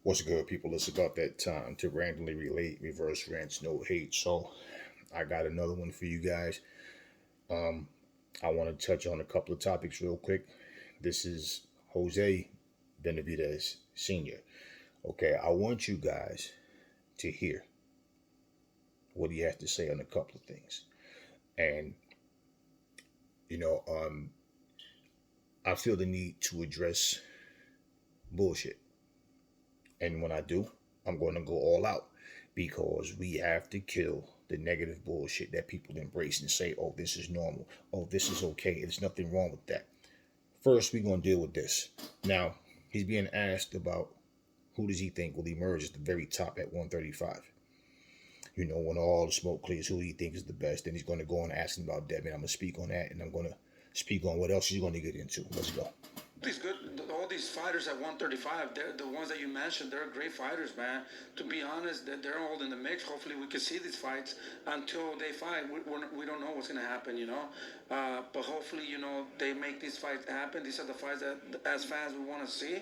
What's good, people? It's about that time to randomly relate, reverse rants, no hate. So I got another one for you guys. Um, I want to touch on a couple of topics real quick. This is Jose Benavides Sr. Okay, I want you guys to hear what he has to say on a couple of things. And, you know, um, I feel the need to address bullshit. And when I do, I'm going to go all out because we have to kill the negative bullshit that people embrace and say, oh, this is normal. Oh, this is okay. There's nothing wrong with that. First, we're going to deal with this. Now, he's being asked about who does he think will emerge at the very top at 135. You know, when all the smoke clears, who he thinks is the best. Then he's going to go and ask him about Devin. I'm going to speak on that, and I'm going to speak on what else he's going to get into. Let's go. These good, all these fighters at 135, they're the ones that you mentioned. They're great fighters, man. To be honest, they're all in the mix. Hopefully, we can see these fights until they fight. We don't know what's gonna happen, you know. But hopefully, you know, they make these fights happen. These are the fights that, as fans, we want to see,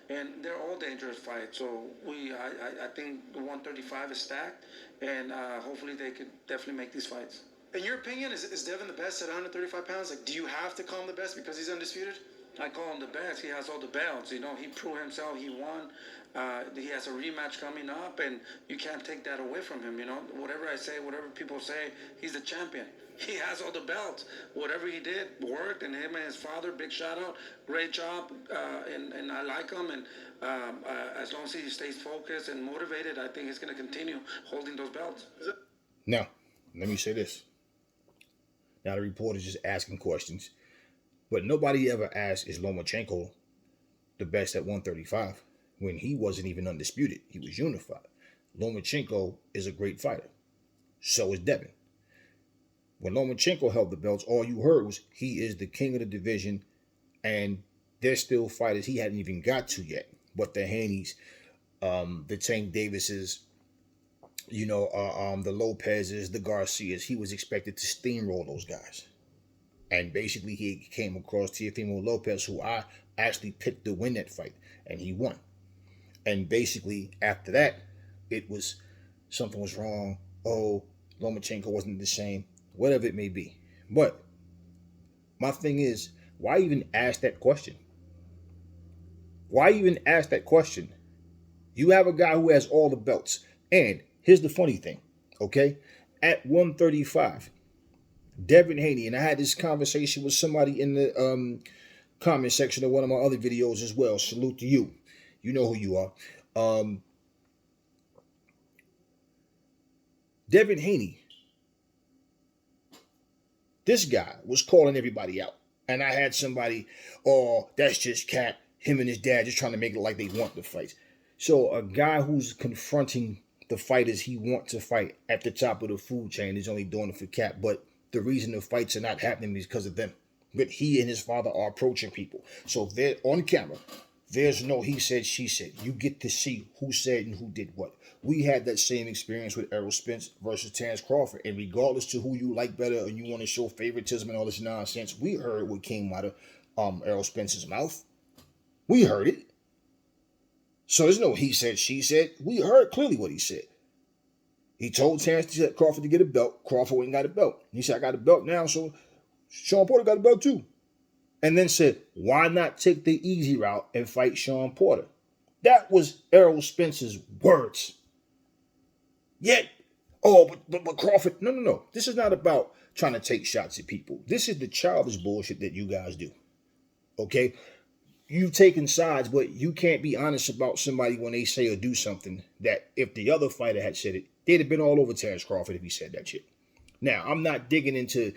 and they're all dangerous fights. So I think the 135 is stacked, and hopefully, they could definitely make these fights. In your opinion, is Devin the best at 135 pounds? Like, do you have to call him the best because he's undisputed? I call him the best. He has all the belts. You know, he proved himself. He won. He has a rematch coming up, and you can't take that away from him. You know, whatever I say, whatever people say, he's the champion. He has all the belts. Whatever he did worked, and him and his father, big shout out, great job. And I like him. And as long as he stays focused and motivated, I think he's going to continue holding those belts. Now, let me say this. Now, the reporter's just asking questions. But nobody ever asked, is Lomachenko the best at 135 when he wasn't even undisputed? He was unified. Lomachenko is a great fighter. So is Devin. When Lomachenko held the belts, all you heard was he is the king of the division, and there's still fighters he hadn't even got to yet. But the Haynes, the Tank Davises, the Lopez's, the Garcias, he was expected to steamroll those guys. And basically, he came across Teofimo Lopez, who I actually picked to win that fight, and he won. And basically, after that, it was something was wrong. Oh, Lomachenko wasn't the same, whatever it may be. But my thing is, why even ask that question? Why even ask that question? You have a guy who has all the belts. And here's the funny thing, okay? At 135, Devin Haney, and I had this conversation with somebody in the comment section of one of my other videos as well. Salute to you. You know who you are. Devin Haney, this guy was calling everybody out. And I had somebody, oh, that's just cat. Him and his dad just trying to make it like they want the fights. So a guy who's confronting the fighters he wants to fight at the top of the food chain is only doing it for cap. But the reason the fights are not happening is because of them. But he and his father are approaching people. So they're on camera. There's no he said, she said. You get to see who said and who did what. We had that same experience with Errol Spence versus Terence Crawford. And regardless to who you like better and you want to show favoritism and all this nonsense, we heard what came out of Errol Spence's mouth. We heard it. So there's no he said, she said. We heard clearly what he said. He told Terence Crawford to get a belt. Crawford ain't got a belt. He said, I got a belt now, so Sean Porter got a belt too. And then said, why not take the easy route and fight Sean Porter? That was Errol Spence's words. Yet, but Crawford, no. This is not about trying to take shots at people. This is the childish bullshit that you guys do. Okay? You've taken sides, but you can't be honest about somebody when they say or do something that if the other fighter had said it, they'd have been all over Terence Crawford if he said that shit. Now, I'm not digging into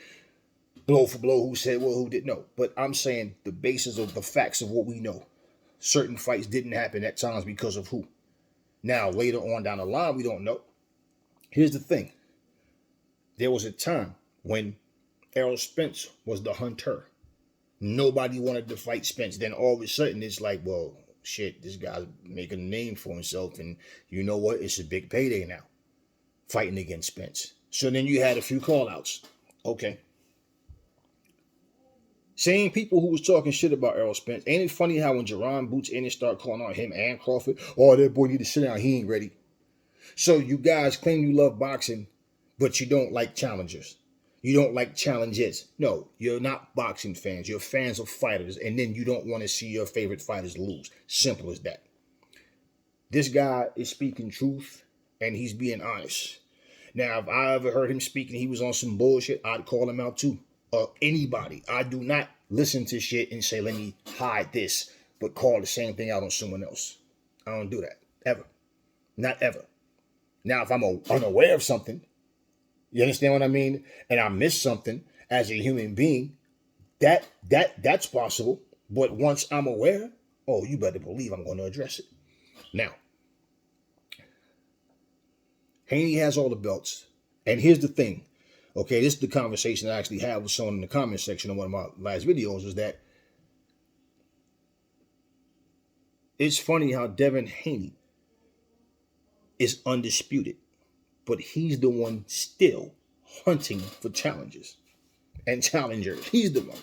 blow for blow who said well, who did no. But I'm saying the basis of the facts of what we know. Certain fights didn't happen at times because of who. Now, later on down the line, we don't know. Here's the thing. There was a time when Errol Spence was the hunter. Nobody wanted to fight Spence. Then all of a sudden, it's like, well, shit, this guy's making a name for himself. And you know what? It's a big payday now, fighting against Spence. So then you had a few call-outs. Okay. Same people who was talking shit about Errol Spence. Ain't it funny how when Jerron Boots in and start calling out him and Crawford, oh, that boy need to sit down, he ain't ready. So you guys claim you love boxing, but you don't like challengers. You don't like challenges. No, you're not boxing fans. You're fans of fighters, and then you don't want to see your favorite fighters lose. Simple as that. This guy is speaking truth, and he's being honest. Now, if I ever heard him speaking, he was on some bullshit, I'd call him out too. Or anybody. I do not listen to shit and say, let me hide this, but call the same thing out on someone else. I don't do that. Ever. Not ever. Now, if I'm unaware of something, you understand what I mean? And I miss something as a human being, that's possible. But once I'm aware, oh, you better believe I'm going to address it. Now, Hayne has all the belts. And here's the thing. Okay, this is the conversation I actually had with someone in the comment section of one of my last videos, is that it's funny how Devin Haney is undisputed, but he's the one still hunting for challenges and challengers. He's the one.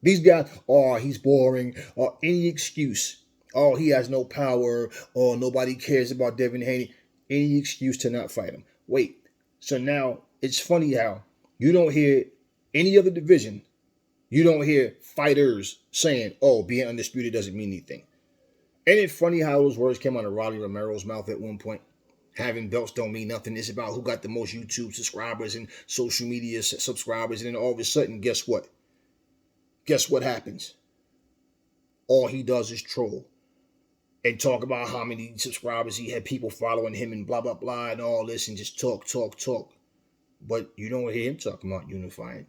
These guys, oh, he's boring, or any excuse. Oh, he has no power, or nobody cares about Devin Haney. Any excuse to not fight him. Wait, so now it's funny how you don't hear any other division, you don't hear fighters saying, oh, being undisputed doesn't mean anything. Ain't it funny how those words came out of Rolly Romero's mouth at one point? Having belts don't mean nothing. It's about who got the most YouTube subscribers and social media subscribers. And then all of a sudden, guess what? Guess what happens? All he does is troll and talk about how many subscribers he had, people following him and blah, blah, blah, and all this, and just talk. But you don't hear him talking about unifying.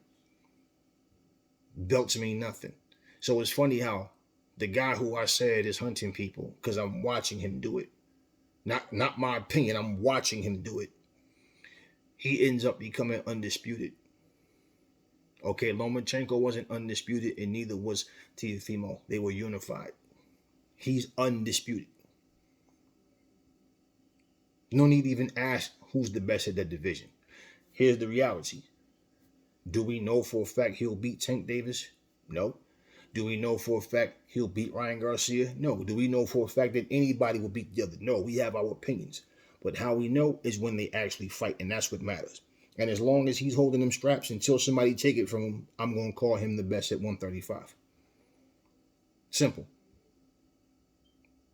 Belts mean nothing. So it's funny how the guy who I said is hunting people, because I'm watching him do it. Not my opinion, I'm watching him do it. He ends up becoming undisputed. Okay, Lomachenko wasn't undisputed, and neither was Teofimo. They were unified. He's undisputed. No need to even ask who's the best at that division. Here's the reality. Do we know for a fact he'll beat Tank Davis? No. Do we know for a fact he'll beat Ryan Garcia? No. Do we know for a fact that anybody will beat the other? No. We have our opinions. But how we know is when they actually fight, and that's what matters. And as long as he's holding them straps until somebody take it from him, I'm going to call him the best at 135. Simple.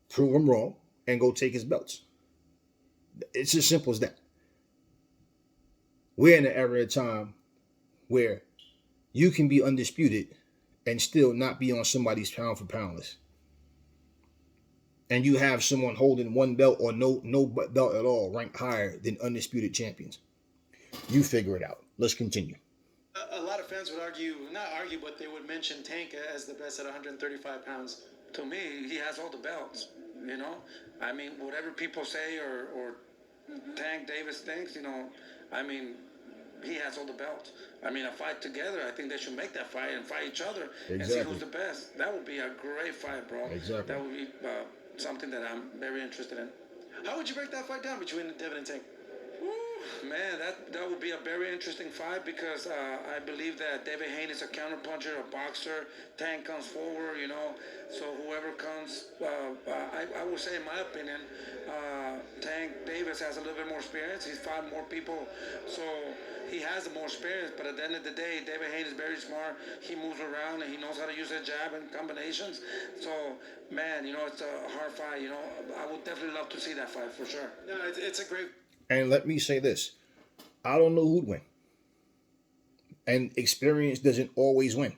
Prove him wrong and go take his belts. It's as simple as that. We're in an era of time where you can be undisputed and still not be on somebody's pound for pound list. And you have someone holding one belt or no belt at all ranked higher than undisputed champions. You figure it out. Let's continue. A lot of fans would not argue, but they would mention Tank as the best at 135 pounds. To me, he has all the belts, you know? I mean, whatever people say or Tank Davis thinks, you know, I mean, he has all the belts. I mean, a fight together, I think they should make that fight and fight each other and see who's the best. That would be a great fight, bro. Exactly. That would be something that I'm very interested in. How would you break that fight down between Devin and Tank? Man, that would be a very interesting fight because I believe that David Hayne is a counterpuncher, a boxer. Tank comes forward, you know. So whoever comes, I would say, in my opinion, Tank Davis has a little bit more experience. He's fought more people, so he has the more experience. But at the end of the day, David Hayne is very smart. He moves around and he knows how to use a jab and combinations. So, man, you know, it's a hard fight. You know, I would definitely love to see that fight for sure. No, it's a great. And let me say this. I don't know who'd win. And experience doesn't always win,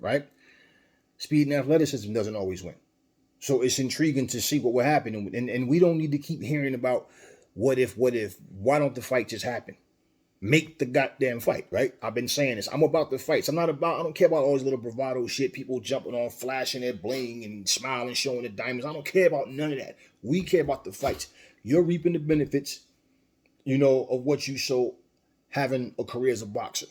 right? Speed and athleticism doesn't always win. So it's intriguing to see what will happen. And we don't need to keep hearing about what if. Why don't the fight just happen? Make the goddamn fight, right? I've been saying this. I'm about the fights. I don't care about all this little bravado shit. People jumping on, flashing their bling and smiling, showing the diamonds. I don't care about none of that. We care about the fights. You're reaping the benefits, you know, of what you show having a career as a boxer.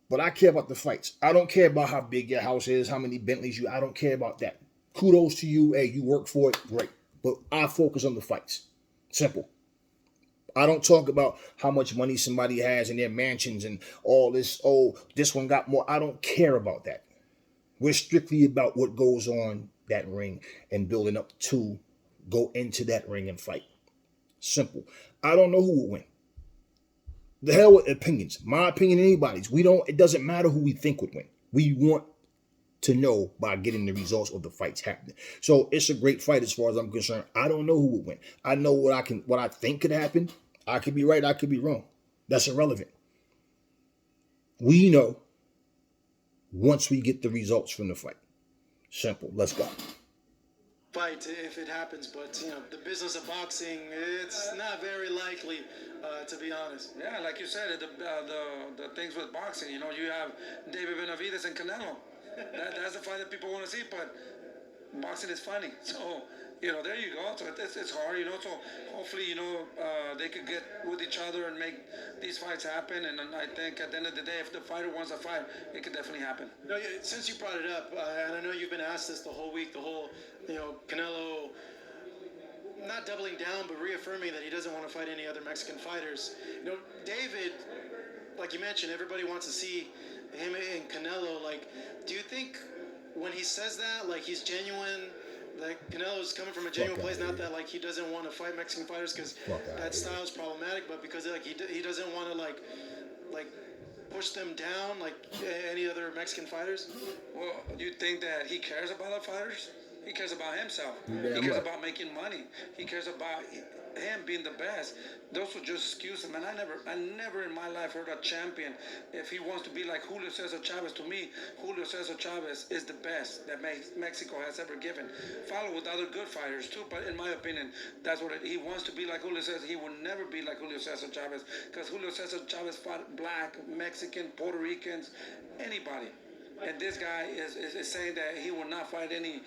But I care about the fights. I don't care about how big your house is, how many Bentleys I don't care about that. Kudos to you. Hey, you work for it. Great. But I focus on the fights. Simple. I don't talk about how much money somebody has in their mansions and all this. Oh, this one got more. I don't care about that. We're strictly about what goes on that ring and building up to go into that ring and fight. Simple. I don't know who will win. The hell with opinions. My opinion, anybody's. We don't. It doesn't matter who we think would win. We want to know by getting the results of the fights happening. So it's a great fight as far as I'm concerned. I don't know who will win. I know what I think could happen. I could be right. I could be wrong. That's irrelevant. We know once we get the results from the fight. Simple. Let's go. Fight if it happens, but the business of boxing, it's not very likely, to be honest. Yeah, like you said, the things with boxing, you have David Benavides and Canelo. That's the fight that people want to see, but boxing is funny. So, there you go. So it's hard, So hopefully, they could get with each other and make these fights happen. And I think at the end of the day, if the fighter wants a fight, it could definitely happen. No, since you brought it up, and I know you've been asked this the whole week, Canelo not doubling down, but reaffirming that he doesn't want to fight any other Mexican fighters. David, like you mentioned, everybody wants to see him and Canelo. Like, do you think when he says that, like, he's genuine? Like, Canelo's coming from a genuine place, not that like he doesn't want to fight Mexican fighters because that style is problematic, but because like he doesn't want to like push them down like any other Mexican fighters. Well, you think that he cares about the fighters? He cares about himself. He cares about making money. He cares about him being the best. Those were just excuses, man. I never in my life heard a champion. If he wants to be like Julio Cesar Chavez, to me, Julio Cesar Chavez is the best that Mexico has ever given. Followed with other good fighters too, but in my opinion, that's what he wants to be like Julio Cesar. He will never be like Julio Cesar Chavez because Julio Cesar Chavez fought black, Mexican, Puerto Ricans, anybody. And this guy is saying that he will not fight any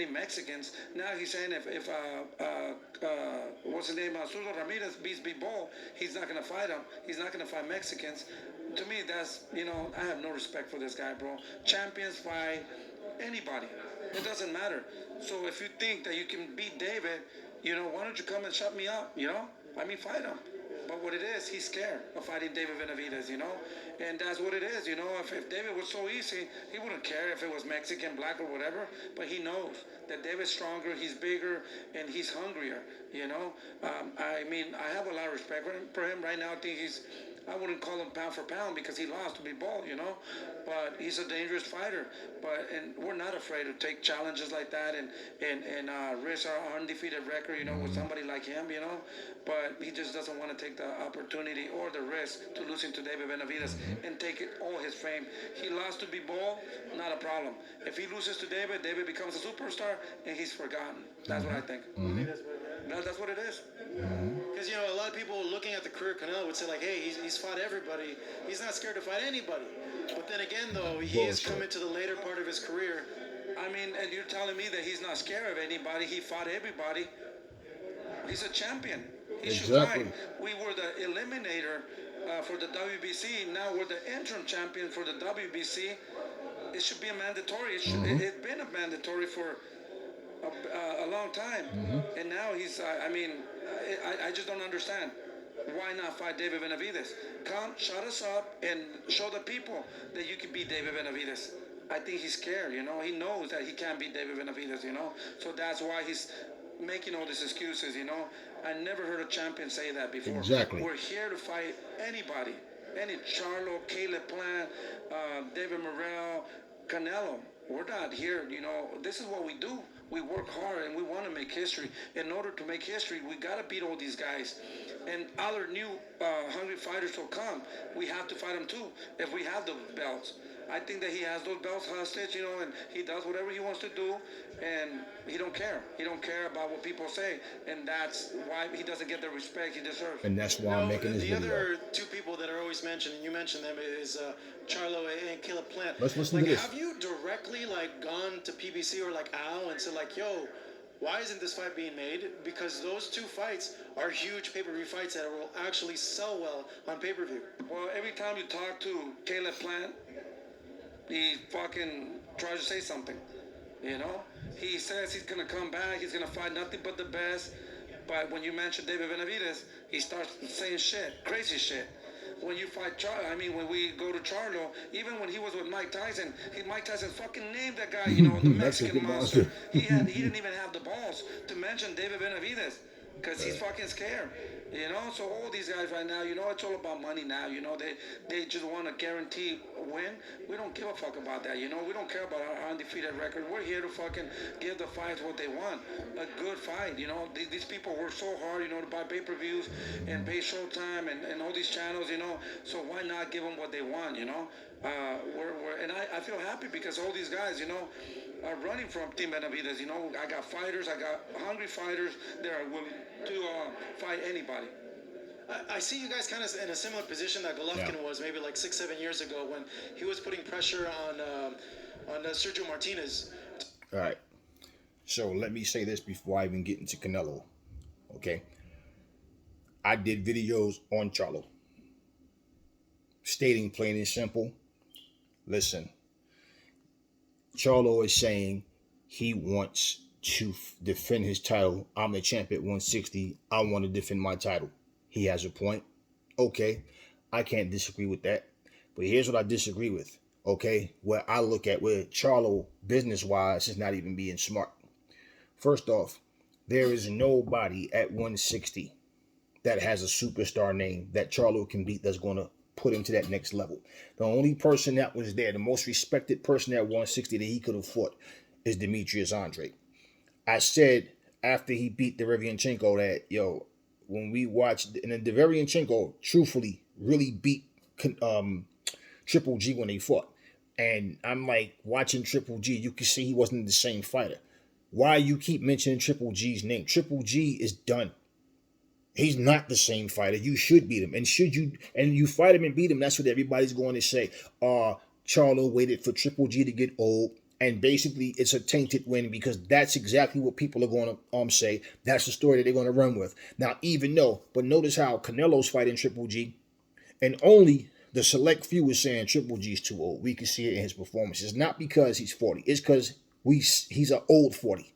Mexicans. Now he's saying if what's his name, Zurdo Ramirez beats Beavel, he's not gonna fight him. He's not gonna fight Mexicans. To me, that's I have no respect for this guy, bro. Champions fight anybody. It doesn't matter. So if you think that you can beat David, why don't you come and shut me up? Fight him. But what it is, he's scared of fighting David Benavides, And that's what it is, If David was so easy, he wouldn't care if it was Mexican, black, or whatever. But he knows that David's stronger, he's bigger, and he's hungrier, I have a lot of respect for him right now. I think I wouldn't call him pound for pound because he lost to Beavel, But he's a dangerous fighter. And we're not afraid to take challenges like that and risk our undefeated record, with somebody like him, But he just doesn't want to take the opportunity or the risk to losing to David Benavides and take it all his fame. He lost to Beavel, not a problem. If he loses to David, David becomes a superstar and he's forgotten. That's what I think. That's what it is. Because a lot of people looking at the career of Canelo would say like, hey, he's fought everybody. He's not scared to fight anybody. But then again, though, he is coming to the later part of his career. And you're telling me that he's not scared of anybody. He fought everybody. He's a champion. He should fight. We were the eliminator for the WBC. Now we're the interim champion for the WBC. It should be a mandatory. It's been a mandatory for a long time. And now he's, I just don't understand. Why not fight David Benavides? Come, shut us up and show the people that you can beat David Benavides. I think he's scared, He knows that he can't beat David Benavides, So that's why he's making all these excuses, I never heard a champion say that before. Exactly. We're here to fight anybody. Any Charlo, Caleb Plant, David Morrell, Canelo. We're not here, This is what we do. We work hard and we want to make history. In order to make history, we got to beat all these guys. And other new hungry fighters will come. We have to fight them too if we have those belts. I think that he has those belts hostage, and he does whatever he wants to do, and he don't care. He don't care about what people say, and that's why he doesn't get the respect he deserves. And that's why I'm making this video. The other two people that are always mentioned, and you mentioned them, is Charlo and Caleb Plant. Let's listen to this. Have you directly gone to PBC or Al and said yo, why isn't this fight being made? Because those two fights are huge pay-per-view fights that will actually sell well on pay-per-view. Well, every time you talk to Caleb Plant, he fucking tries to say something, He says he's going to come back, he's going to fight nothing but the best. But when you mention David Benavides, he starts saying shit, crazy shit. when you fight when we go to Charlo, even when he was with Mike Tyson, Mike Tyson fucking named that guy, the Mexican monster. He didn't even have the balls to mention David Benavides because he's fucking scared. So all these guys right now, it's all about money now. They just want a guaranteed win. We don't give a fuck about that. We don't care about our undefeated record. We're here to fucking give the fighters what they want. A good fight. These people work so hard, to buy pay-per-views and pay Showtime and all these channels, So why not give them what they want, and I feel happy because all these guys, are running from Team Benavides. I got fighters. I got hungry fighters that are willing to fight anybody. I see you guys kind of in a similar position that Golovkin was maybe like 6-7 years ago when he was putting pressure on Sergio Martinez. All right. So let me say this before I even get into Canelo. Okay. I did videos on Charlo, stating plain and simple, listen, Charlo is saying he wants to defend his title. I'm the champ at 160. I want to defend my title. He has a point. Okay. I can't disagree with that. But here's what I disagree with. Okay. Where I look at where Charlo, business-wise, is not even being smart. First off, there is nobody at 160 that has a superstar name that Charlo can beat that's going to put him to that next level. The only person that was there, the most respected person at 160 that he could have fought, is Demetrius Andre. I said after he beat Derevianchenko that, when we watched, and Derevianchenko truthfully really beat Triple G when they fought. And I'm like, watching Triple G, you can see he wasn't the same fighter. Why you keep mentioning Triple G's name? Triple G is done. He's not the same fighter. You should beat him. And you fight him and beat him, that's what everybody's going to say. Charlo waited for Triple G to get old. And basically, it's a tainted win because that's exactly what people are going to say. That's the story that they're going to run with. Now, but notice how Canelo's fighting Triple G. And only the select few is saying Triple G's too old. We can see it in his performances. Not because he's 40. It's because he's an old 40.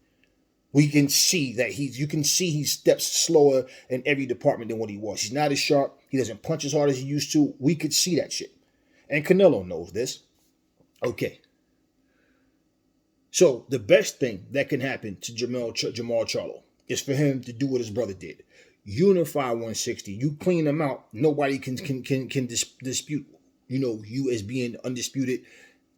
We can see that you can see he steps slower in every department than what he was. He's not as sharp. He doesn't punch as hard as he used to. We could see that shit. And Canelo knows this. Okay. So the best thing that can happen to Jamal Charlo is for him to do what his brother did. Unify 160. You clean them out. Nobody can dispute, you as being undisputed.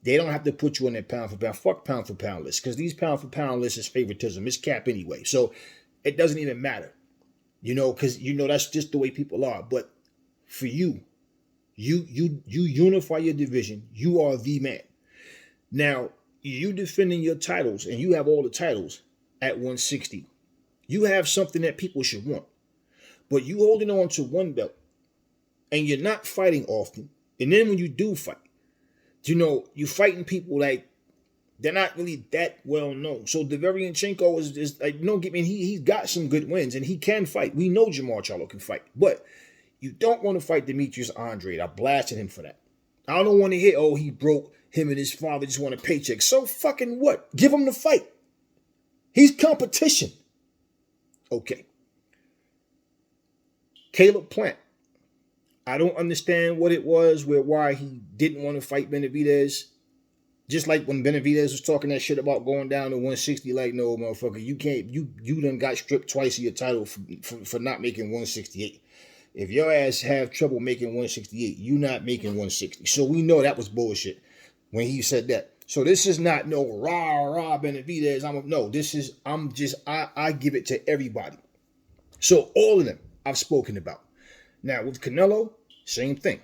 They don't have to put you in that pound for pound. Fuck pound for pound list. Because these pound for pound lists is favoritism. It's cap anyway. So it doesn't even matter. Because that's just the way people are. But for you unify your division. You are the man. Now, you defending your titles, and you have all the titles at 160. You have something that people should want. But you holding on to one belt, and you're not fighting often. And then when you do fight, you're fighting people like they're not really that well known. So Derevianchenko is like, don't get me. He's got some good wins and he can fight. We know Jamal Charlo can fight, but you don't want to fight Demetrius Andre. I blasted him for that. I don't want to hear, he broke him and his father just want a paycheck. So fucking what? Give him the fight. He's competition. Okay. Caleb Plant. I don't understand what it was why he didn't want to fight Benavides. Just like when Benavides was talking that shit about going down to 160, like, no, motherfucker, you can't, you done got stripped twice of your title for not making 168. If your ass have trouble making 168, you not making 160. So we know that was bullshit when he said that. So this is not no rah Benavides. I give it to everybody. So all of them I've spoken about. Now, with Canelo, same thing.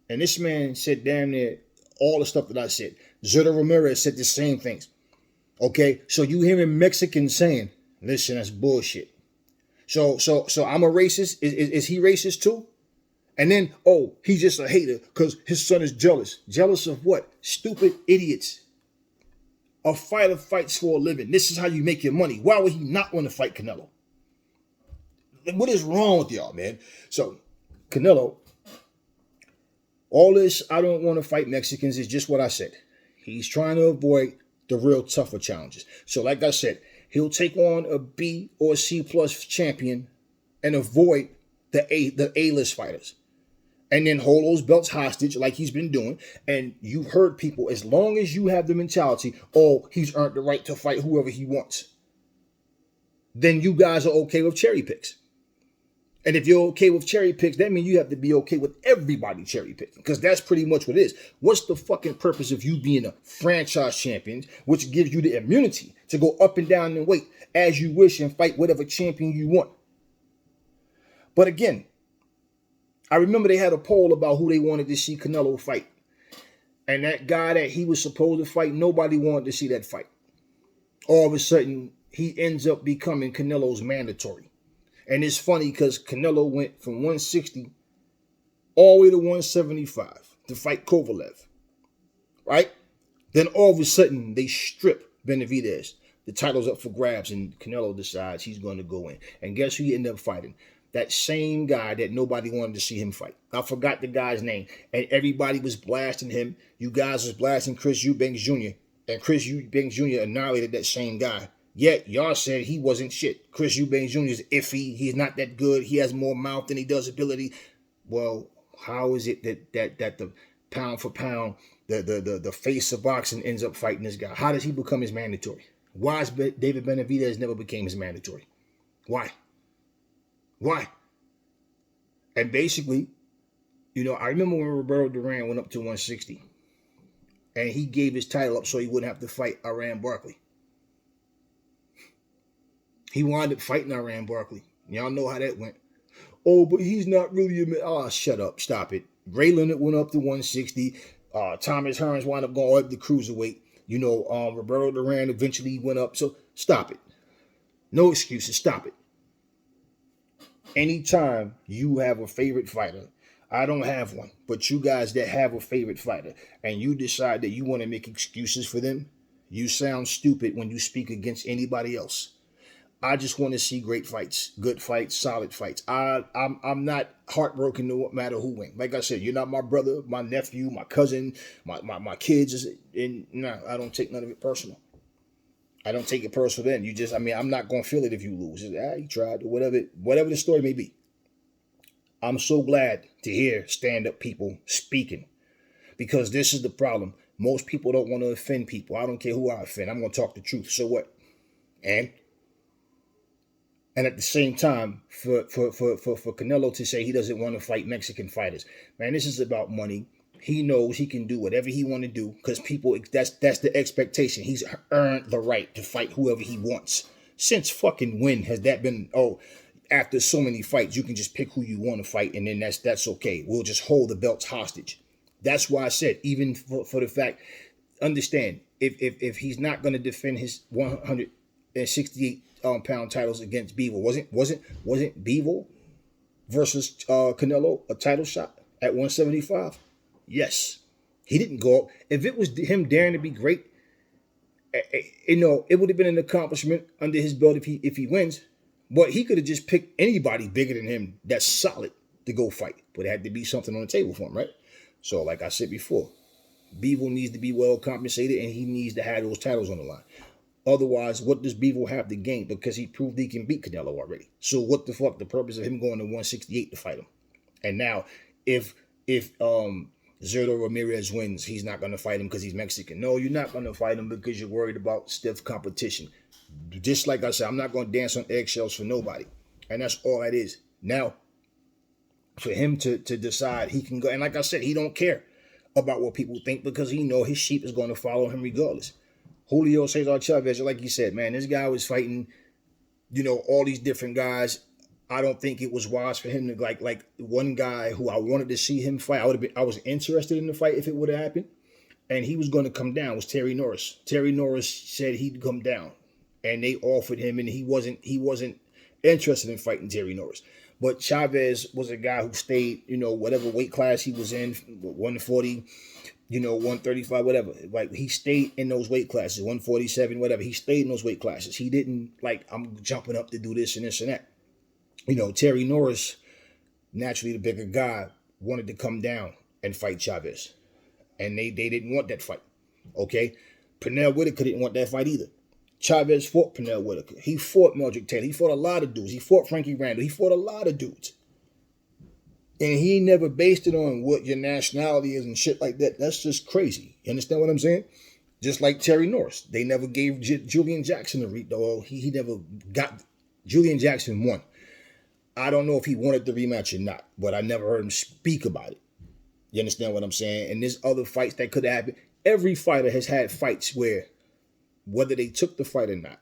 And this man said damn near all the stuff that I said. Zurdo Ramirez said the same things. Okay? So you hearing Mexicans saying, listen, that's bullshit. So I'm a racist? Is he racist too? And then, he's just a hater because his son is jealous. Jealous of what? Stupid idiots. A fighter fights for a living. This is how you make your money. Why would he not want to fight Canelo? What is wrong with y'all, man? So, Canelo, all this, I don't want to fight Mexicans, is just what I said. He's trying to avoid the real tougher challenges. So, like I said, he'll take on a B or C plus champion and avoid the A-list fighters. and then hold those belts hostage like he's been doing. And you've heard people, as long as you have the mentality, oh, he's earned the right to fight whoever he wants, then you guys are okay with cherry picks. And if you're okay with cherry picks, that means you have to be okay with everybody cherry picking, because that's pretty much what it is. What's the fucking purpose of you being a franchise champion, which gives you the immunity to go up and down in weight as you wish and fight whatever champion you want? But again, I remember they had a poll about who they wanted to see Canelo fight. And that guy that he was supposed to fight, nobody wanted to see that fight. All of a sudden, he ends up becoming Canelo's mandatory. And it's funny because Canelo went from 160 all the way to 175 to fight Kovalev, right? Then all of a sudden, they strip Benavides. The title's up for grabs, and Canelo decides he's going to go in. And guess who he ended up fighting? That same guy that nobody wanted to see him fight. I forgot the guy's name. And everybody was blasting him. You guys was blasting Chris Eubanks Jr. And Chris Eubanks Jr. annihilated that same guy. Yet, y'all said he wasn't shit. Chris Eubanks Jr. is iffy. He's not that good. He has more mouth than he does ability. Well, how is it that the pound for pound, the face of boxing ends up fighting this guy? How does he become his mandatory? Why is David Benavides never became his mandatory? Why? Why? And basically, I remember when Roberto Duran went up to 160 and he gave his title up so he wouldn't have to fight Iran Barkley. He wound up fighting Iran Barkley. Y'all know how that went. Oh, but he's not really a... Oh, shut up. Stop it. Ray Leonard went up to 160. Thomas Hearns wound up going up the cruiserweight. Roberto Duran eventually went up. So stop it. No excuses. Stop it. Anytime you have a favorite fighter, I don't have one, but you guys that have a favorite fighter and you decide that you want to make excuses for them, you sound stupid when you speak against anybody else. I just want to see great fights, good fights, solid fights. I'm not heartbroken no matter who wins. Like I said, you're not my brother, my nephew, my cousin, my kids. And no, I don't take none of it personal. I don't take it personal then. I'm not going to feel it if you lose. You tried, or whatever the story may be. I'm so glad to hear stand-up people speaking, because this is the problem. Most people don't want to offend people. I don't care who I offend. I'm going to talk the truth. So what? And at the same time, for Canelo to say he doesn't want to fight Mexican fighters, man, this is about money. He knows he can do whatever he want to do because people, that's the expectation. He's earned the right to fight whoever he wants. Since fucking when has that been, after so many fights, you can just pick who you want to fight and then that's okay. We'll just hold the belts hostage. That's why I said, even for the fact, understand, if he's not going to defend his 168 pound titles against Beavel, wasn't Beavel versus Canelo a title shot at 175? Yes. He didn't go up. If it was him daring to be great, it would have been an accomplishment under his belt if he wins. But he could have just picked anybody bigger than him that's solid to go fight. But it had to be something on the table for him, right? So like I said before, Beavel needs to be well compensated and he needs to have those titles on the line. Otherwise, what does Beavel have to gain? Because he proved he can beat Canelo already. So what the fuck the purpose of him going to 168 to fight him? And now, if Zerto Ramirez wins, he's not going to fight him because he's Mexican. No, you're not going to fight him because you're worried about stiff competition. Just like I said, I'm not going to dance on eggshells for nobody. And that's all that is. Now, for him to decide he can go, and like I said, he don't care about what people think because he know his sheep is going to follow him regardless. Julio Cesar Chavez, like you said, man, this guy was fighting, all these different guys. I don't think it was wise for him to like one guy who I wanted to see him fight. I was interested in the fight if it would have happened, and he was going to come down. Was Terry Norris? Terry Norris said he'd come down, and they offered him, and he wasn't interested in fighting Terry Norris. But Chavez was a guy who stayed, whatever weight class he was in, 140. 135, whatever. Like, he stayed in those weight classes, 147, whatever. He stayed in those weight classes. He didn't, I'm jumping up to do this and this and that. Terry Norris, naturally the bigger guy, wanted to come down and fight Chavez. And they didn't want that fight. Okay? Pernell Whitaker didn't want that fight either. Chavez fought Pernell Whitaker. He fought Meldrick Taylor. He fought a lot of dudes. He fought Frankie Randall. He fought a lot of dudes. And he never based it on what your nationality is and shit like that. That's just crazy. You understand what I'm saying? Just like Terry Norris. They never gave Julian Jackson a rematch. He never got... Julian Jackson won. I don't know if he wanted the rematch or not, but I never heard him speak about it. You understand what I'm saying? And there's other fights that could happen. Every fighter has had fights where, whether they took the fight or not,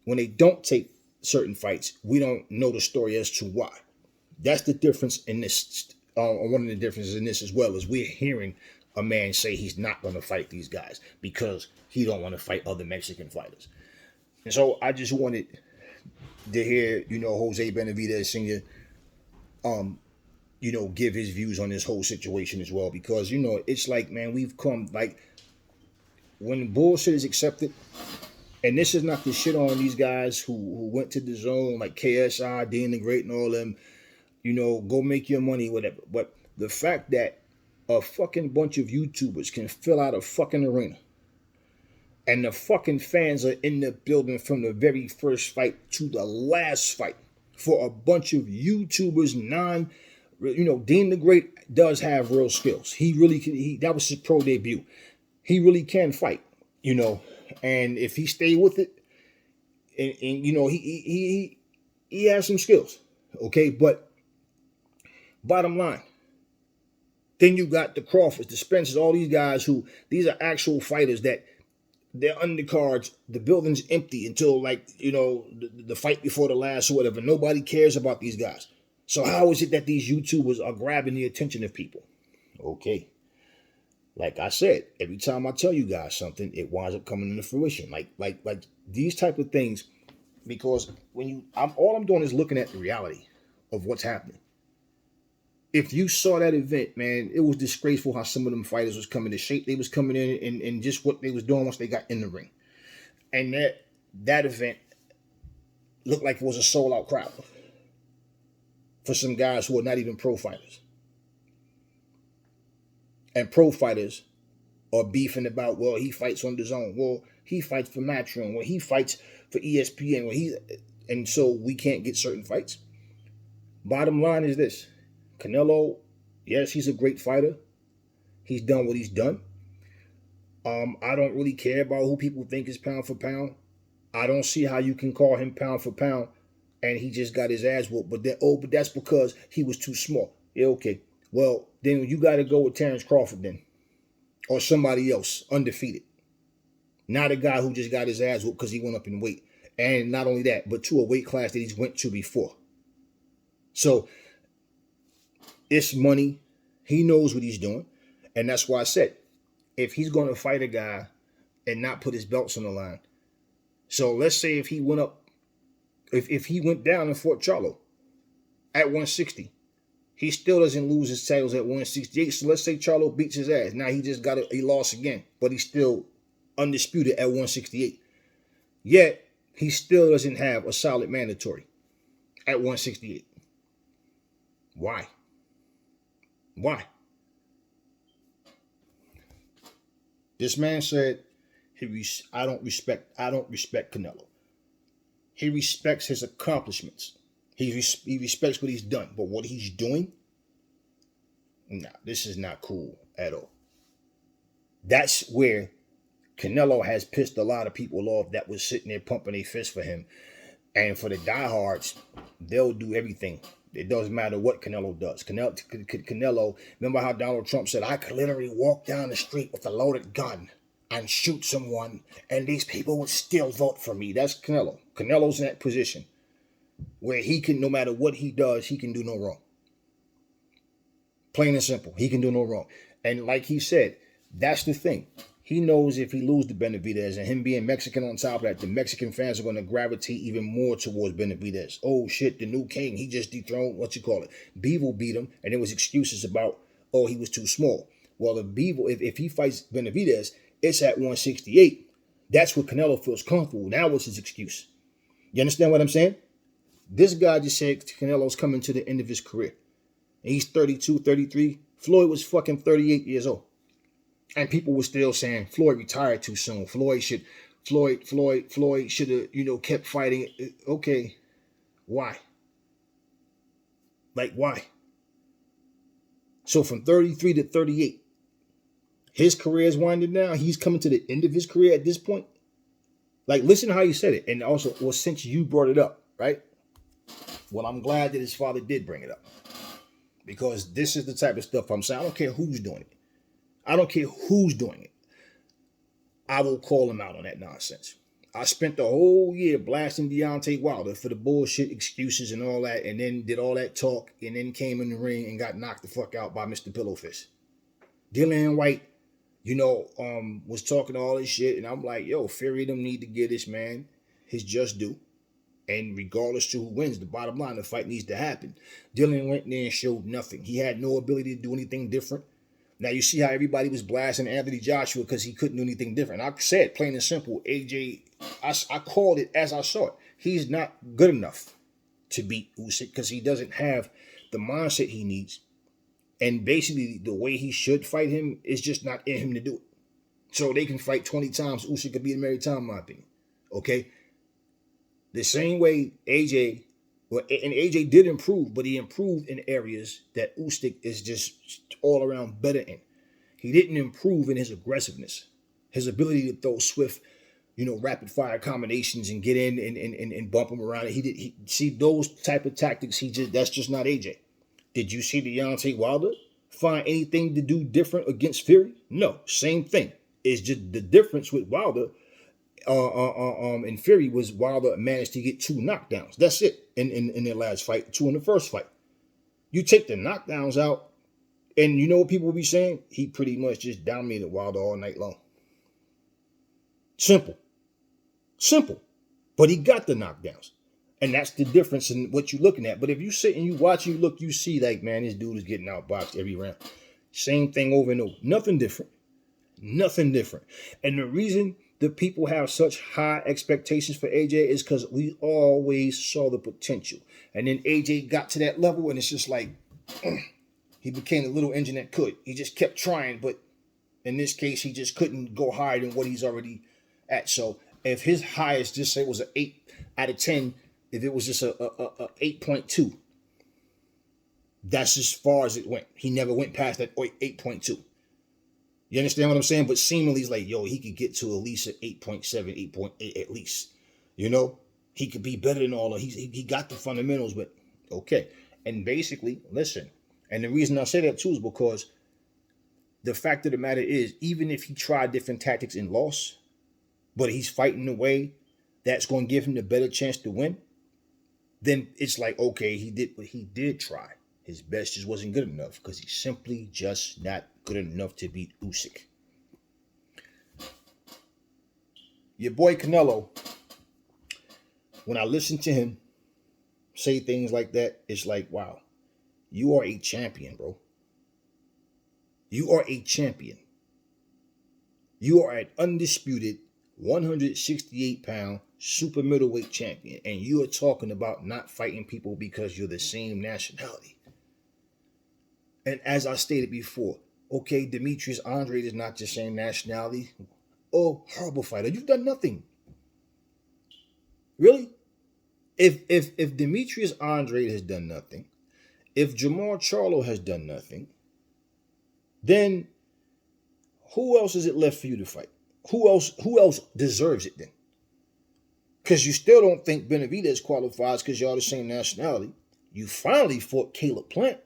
when they don't take certain fights, we don't know the story as to why. That's the difference in this. One of the differences in this as well is we're hearing a man say he's not going to fight these guys because he don't want to fight other Mexican fighters. And so I just wanted to hear, Jose Benavides Sr., give his views on this whole situation as well. Because, it's like, man, we've come, like, when bullshit is accepted, and this is not the shit on these guys who went to the zone, like KSI, Dean the Great and all them, go make your money, whatever. But the fact that a fucking bunch of YouTubers can fill out a fucking arena, and the fucking fans are in the building from the very first fight to the last fight for a bunch of YouTubers, Dean the Great does have real skills. He really can. That was his pro debut. He really can fight, and if he stayed with it, and he has some skills, okay. But bottom line, then you got the Crawfords, the Spencers, all these guys these are actual fighters that they're undercards. The building's empty until the fight before the last or whatever. Nobody cares about these guys. So how is it that these YouTubers are grabbing the attention of people? Okay. Like I said, every time I tell you guys something, it winds up coming into fruition. Like these type of things, because all I'm doing is looking at the reality of what's happening. If you saw that event, man, it was disgraceful how some of them fighters was coming, the shape they was coming in, and just what they was doing once they got in the ring. And that event looked like it was a sold-out crowd for some guys who are not even pro fighters. And pro fighters are beefing about, well, he fights on the zone. Well, he fights for Matchroom. Well, he fights for ESPN. And so we can't get certain fights. Bottom line is this. Canelo, yes, he's a great fighter. He's done what he's done. I don't really care about who people think is pound for pound. I don't see how you can call him pound for pound and he just got his ass whooped. But that's because he was too small. Yeah, okay. Well, then you got to go with Terrence Crawford then. Or somebody else, undefeated. Not a guy who just got his ass whooped because he went up in weight. And not only that, but to a weight class that he's went to before. So, it's money. He knows what he's doing. And that's why I said, if he's going to fight a guy and not put his belts on the line. So let's say if he went up, if he went down and fought Charlo at 160, he still doesn't lose his titles at 168. So let's say Charlo beats his ass. Now he just he lost again, but he's still undisputed at 168. Yet he still doesn't have a solid mandatory at 168. Why? Why? This man said, I don't respect Canelo. He respects his accomplishments. He respects what he's done. But what he's doing, nah, this is not cool at all. That's where Canelo has pissed a lot of people off that was sitting there pumping their fist for him. And for the diehards, they'll do everything. It doesn't matter what Canelo does. Canelo, remember how Donald Trump said, I could literally walk down the street with a loaded gun and shoot someone, and these people would still vote for me. That's Canelo. Canelo's in that position where he can, no matter what he does, he can do no wrong. Plain and simple. He can do no wrong. And like he said, that's the thing. He knows if he loses to Benavides and him being Mexican on top of that, the Mexican fans are going to gravitate even more towards Benavides. Oh, shit, the new king, he just dethroned, Beavel beat him, and there was excuses about, oh, he was too small. Well, if he fights Benavides, it's at 168. That's what Canelo feels comfortable. Now what's his excuse? You understand what I'm saying? This guy just said Canelo's coming to the end of his career. And he's 32, 33. Floyd was fucking 38 years old. And people were still saying Floyd retired too soon. Floyd should have, kept fighting. Okay, why? Like, why? So from 33 to 38, his career is winding down. He's coming to the end of his career at this point. Like, listen to how you said it. And also, well, since you brought it up, right? Well, I'm glad that his father did bring it up. Because this is the type of stuff I'm saying. I don't care who's doing it. I don't care who's doing it. I will call him out on that nonsense. I spent the whole year blasting Deontay Wilder for the bullshit excuses and all that, and then did all that talk, and then came in the ring and got knocked the fuck out by Mr. Pillowfist. Dillian White, was talking all this shit, and I'm like, yo, Fury them need to give this man his just due. And regardless to who wins, the bottom line, the fight needs to happen. Dillian went in there and showed nothing. He had no ability to do anything different. Now, you see how everybody was blasting Anthony Joshua because he couldn't do anything different. I said, plain and simple, AJ, I called it as I saw it. He's not good enough to beat Usyk because he doesn't have the mindset he needs. And basically, the way he should fight him is just not in him to do it. So they can fight 20 times. Usyk could beat him every time, in my opinion. Okay? The same way AJ, and AJ did improve, but he improved in areas that Usyk is just all around better in. He didn't improve in his aggressiveness, his ability to throw swift, rapid fire combinations and get in and bump him around. He see those type of tactics. That's just not AJ. Did you see Deontay Wilder find anything to do different against Fury? No, same thing. It's just the difference with Wilder and Fury was Wilder managed to get 2 knockdowns. That's it in their last fight, 2 in the first fight. You take the knockdowns out, and you know what people will be saying? He pretty much just dominated Wilder all night long. Simple. But he got the knockdowns. And that's the difference in what you're looking at. But if you sit and you watch, you see like, man, this dude is getting outboxed every round. Same thing over and over. Nothing different. And the reason that people have such high expectations for AJ is because we always saw the potential. And then AJ got to that level and it's just like, he became the little engine that could. He just kept trying, but in this case, he just couldn't go higher than what he's already at. So if his highest, just say, was an 8 out of 10, if it was just a 8.2, that's as far as it went. He never went past that 8.2. You understand what I'm saying? But seemingly he's like, yo, he could get to at least an 8.7, 8.8 at least. He could be better than all of. He got the fundamentals, but okay. And basically, listen. And the reason I say that too is because the fact of the matter is, even if he tried different tactics and lost, but he's fighting the way that's going to give him the better chance to win, then it's like, okay, he did try. His best just wasn't good enough because he's simply just not good enough to beat Usyk. Your boy Canelo, when I listen to him say things like that, it's like, wow, you are a champion, bro. You are a champion. You are an undisputed 168-pound super middleweight champion, and you are talking about not fighting people because you're the same nationality. And as I stated before, okay, Demetrius Andrade is not the same nationality. Oh, horrible fighter. You've done nothing. Really? If Demetrius Andrade has done nothing, if Jamal Charlo has done nothing, then who else is it left for you to fight? Who else deserves it then? Because you still don't think Benavides qualifies because y'all the same nationality. You finally fought Caleb Plant.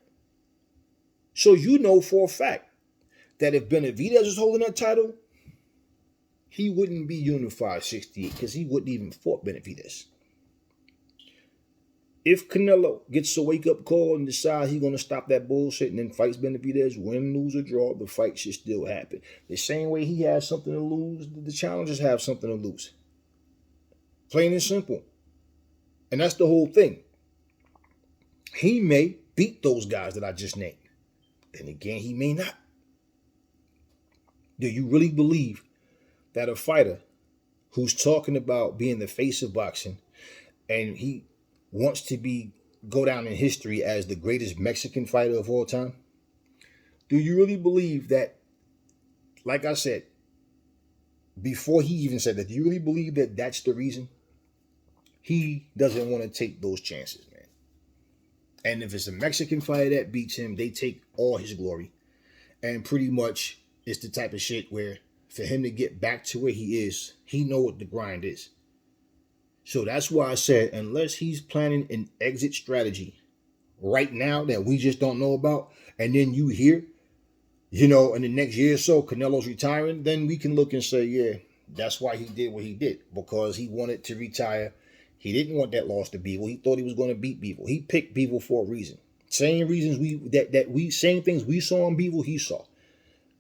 So you know for a fact that if Benavides was holding that title, he wouldn't be unified 68 because he wouldn't even fought Benavides. If Canelo gets a wake-up call and decides he's going to stop that bullshit and then fights Benavides, win, lose, or draw, the fight should still happen. The same way he has something to lose, the challengers have something to lose. Plain and simple. And that's the whole thing. He may beat those guys that I just named. Then again, he may not. Do you really believe that a fighter who's talking about being the face of boxing and he wants to go down in history as the greatest Mexican fighter of all time? Do you really believe that, like I said, before he even said that, do you really believe that that's the reason? He doesn't want to take those chances, man. And if it's a Mexican fighter that beats him, they take all his glory. And pretty much it's the type of shit where for him to get back to where he is, he know what the grind is. So that's why I said, unless he's planning an exit strategy right now that we just don't know about, and then you hear, in the next year or so, Canelo's retiring, then we can look and say, yeah, that's why he did what he did, because he wanted to retire. He didn't want that loss to Beavel. He thought he was going to beat Beavel. He picked Beavel for a reason. Same reasons same things we saw in Beavel, he saw.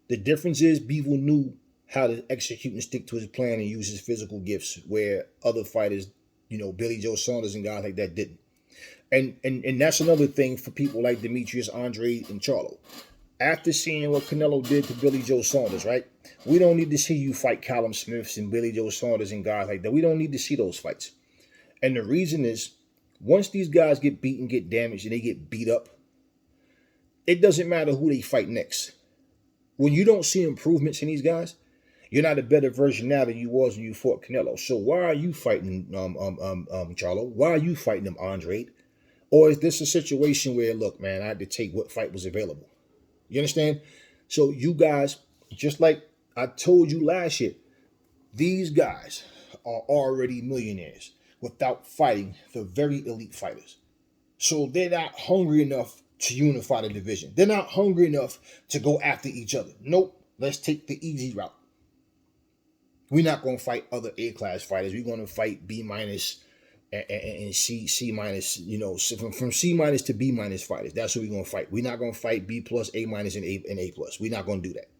The difference is Beavel knew how to execute and stick to his plan and use his physical gifts, where other fighters, Billy Joe Saunders and guys like that didn't. And that's another thing for people like Demetrius, Andre, and Charlo. After seeing what Canelo did to Billy Joe Saunders, right? We don't need to see you fight Callum Smiths and Billy Joe Saunders and guys like that. We don't need to see those fights. And the reason is, once these guys get beaten, get damaged, and they get beat up, it doesn't matter who they fight next. When you don't see improvements in these guys, you're not a better version now than you was when you fought Canelo. So why are you fighting Charlo? Why are you fighting them, Andre? Or is this a situation where, look, man, I had to take what fight was available? You understand? So you guys, just like I told you last year, these guys are already millionaires without fighting the very elite fighters. So they're not hungry enough to unify the division. They're not hungry enough to go after each other. Nope, let's take the easy route. We're not going to fight other A-class fighters. We're going to fight B- and C minus, from C minus to B minus fighters. That's what we're going to fight. We're not going to fight B plus, A minus, and A plus. We're not going to do that.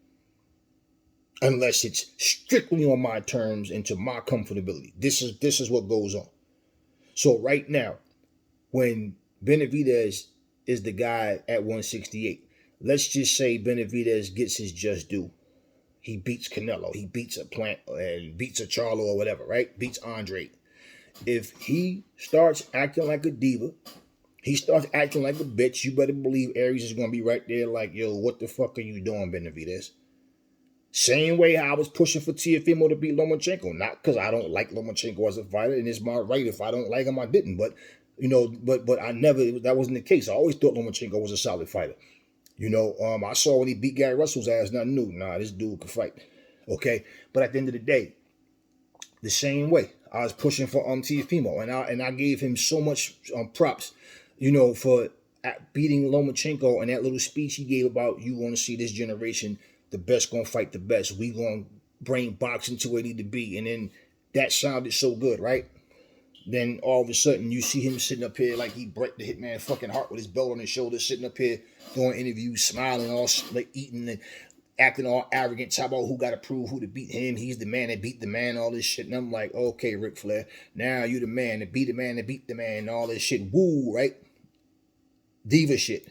Unless it's strictly on my terms and to my comfortability. This is what goes on. So right now, when Benavides is the guy at 168, let's just say Benavides gets his just due. He beats Canelo. He beats a Plant and beats a Charlo or whatever, right? Beats Andre. If he starts acting like a diva, he starts acting like a bitch, you better believe Aries is going to be right there like, yo, what the fuck are you doing, Benavides? Same way I was pushing for Teofimo to beat Lomachenko. Not because I don't like Lomachenko as a fighter, and it's my right. If I don't like him, I didn't. But, but I never, that wasn't the case. I always thought Lomachenko was a solid fighter. I saw when he beat Gary Russell's ass, nothing new. Nah, this dude could fight. Okay? But at the end of the day, the same way, I was pushing for Teofimo, and I gave him so much props, for beating Lomachenko and that little speech he gave about you want to see this generation, the best gonna fight the best. We gonna bring boxing to where it need to be. And then that sounded so good, right? Then all of a sudden you see him sitting up here like he broke the hitman fucking heart with his belt on his shoulder, sitting up here doing interviews, smiling, all like eating and acting all arrogant, talk about who got to prove who to beat him. He's the man that beat the man, all this shit. And I'm like, okay, Ric Flair, now you the man that beat the man that beat the man, and all this shit. Woo, right? Diva shit.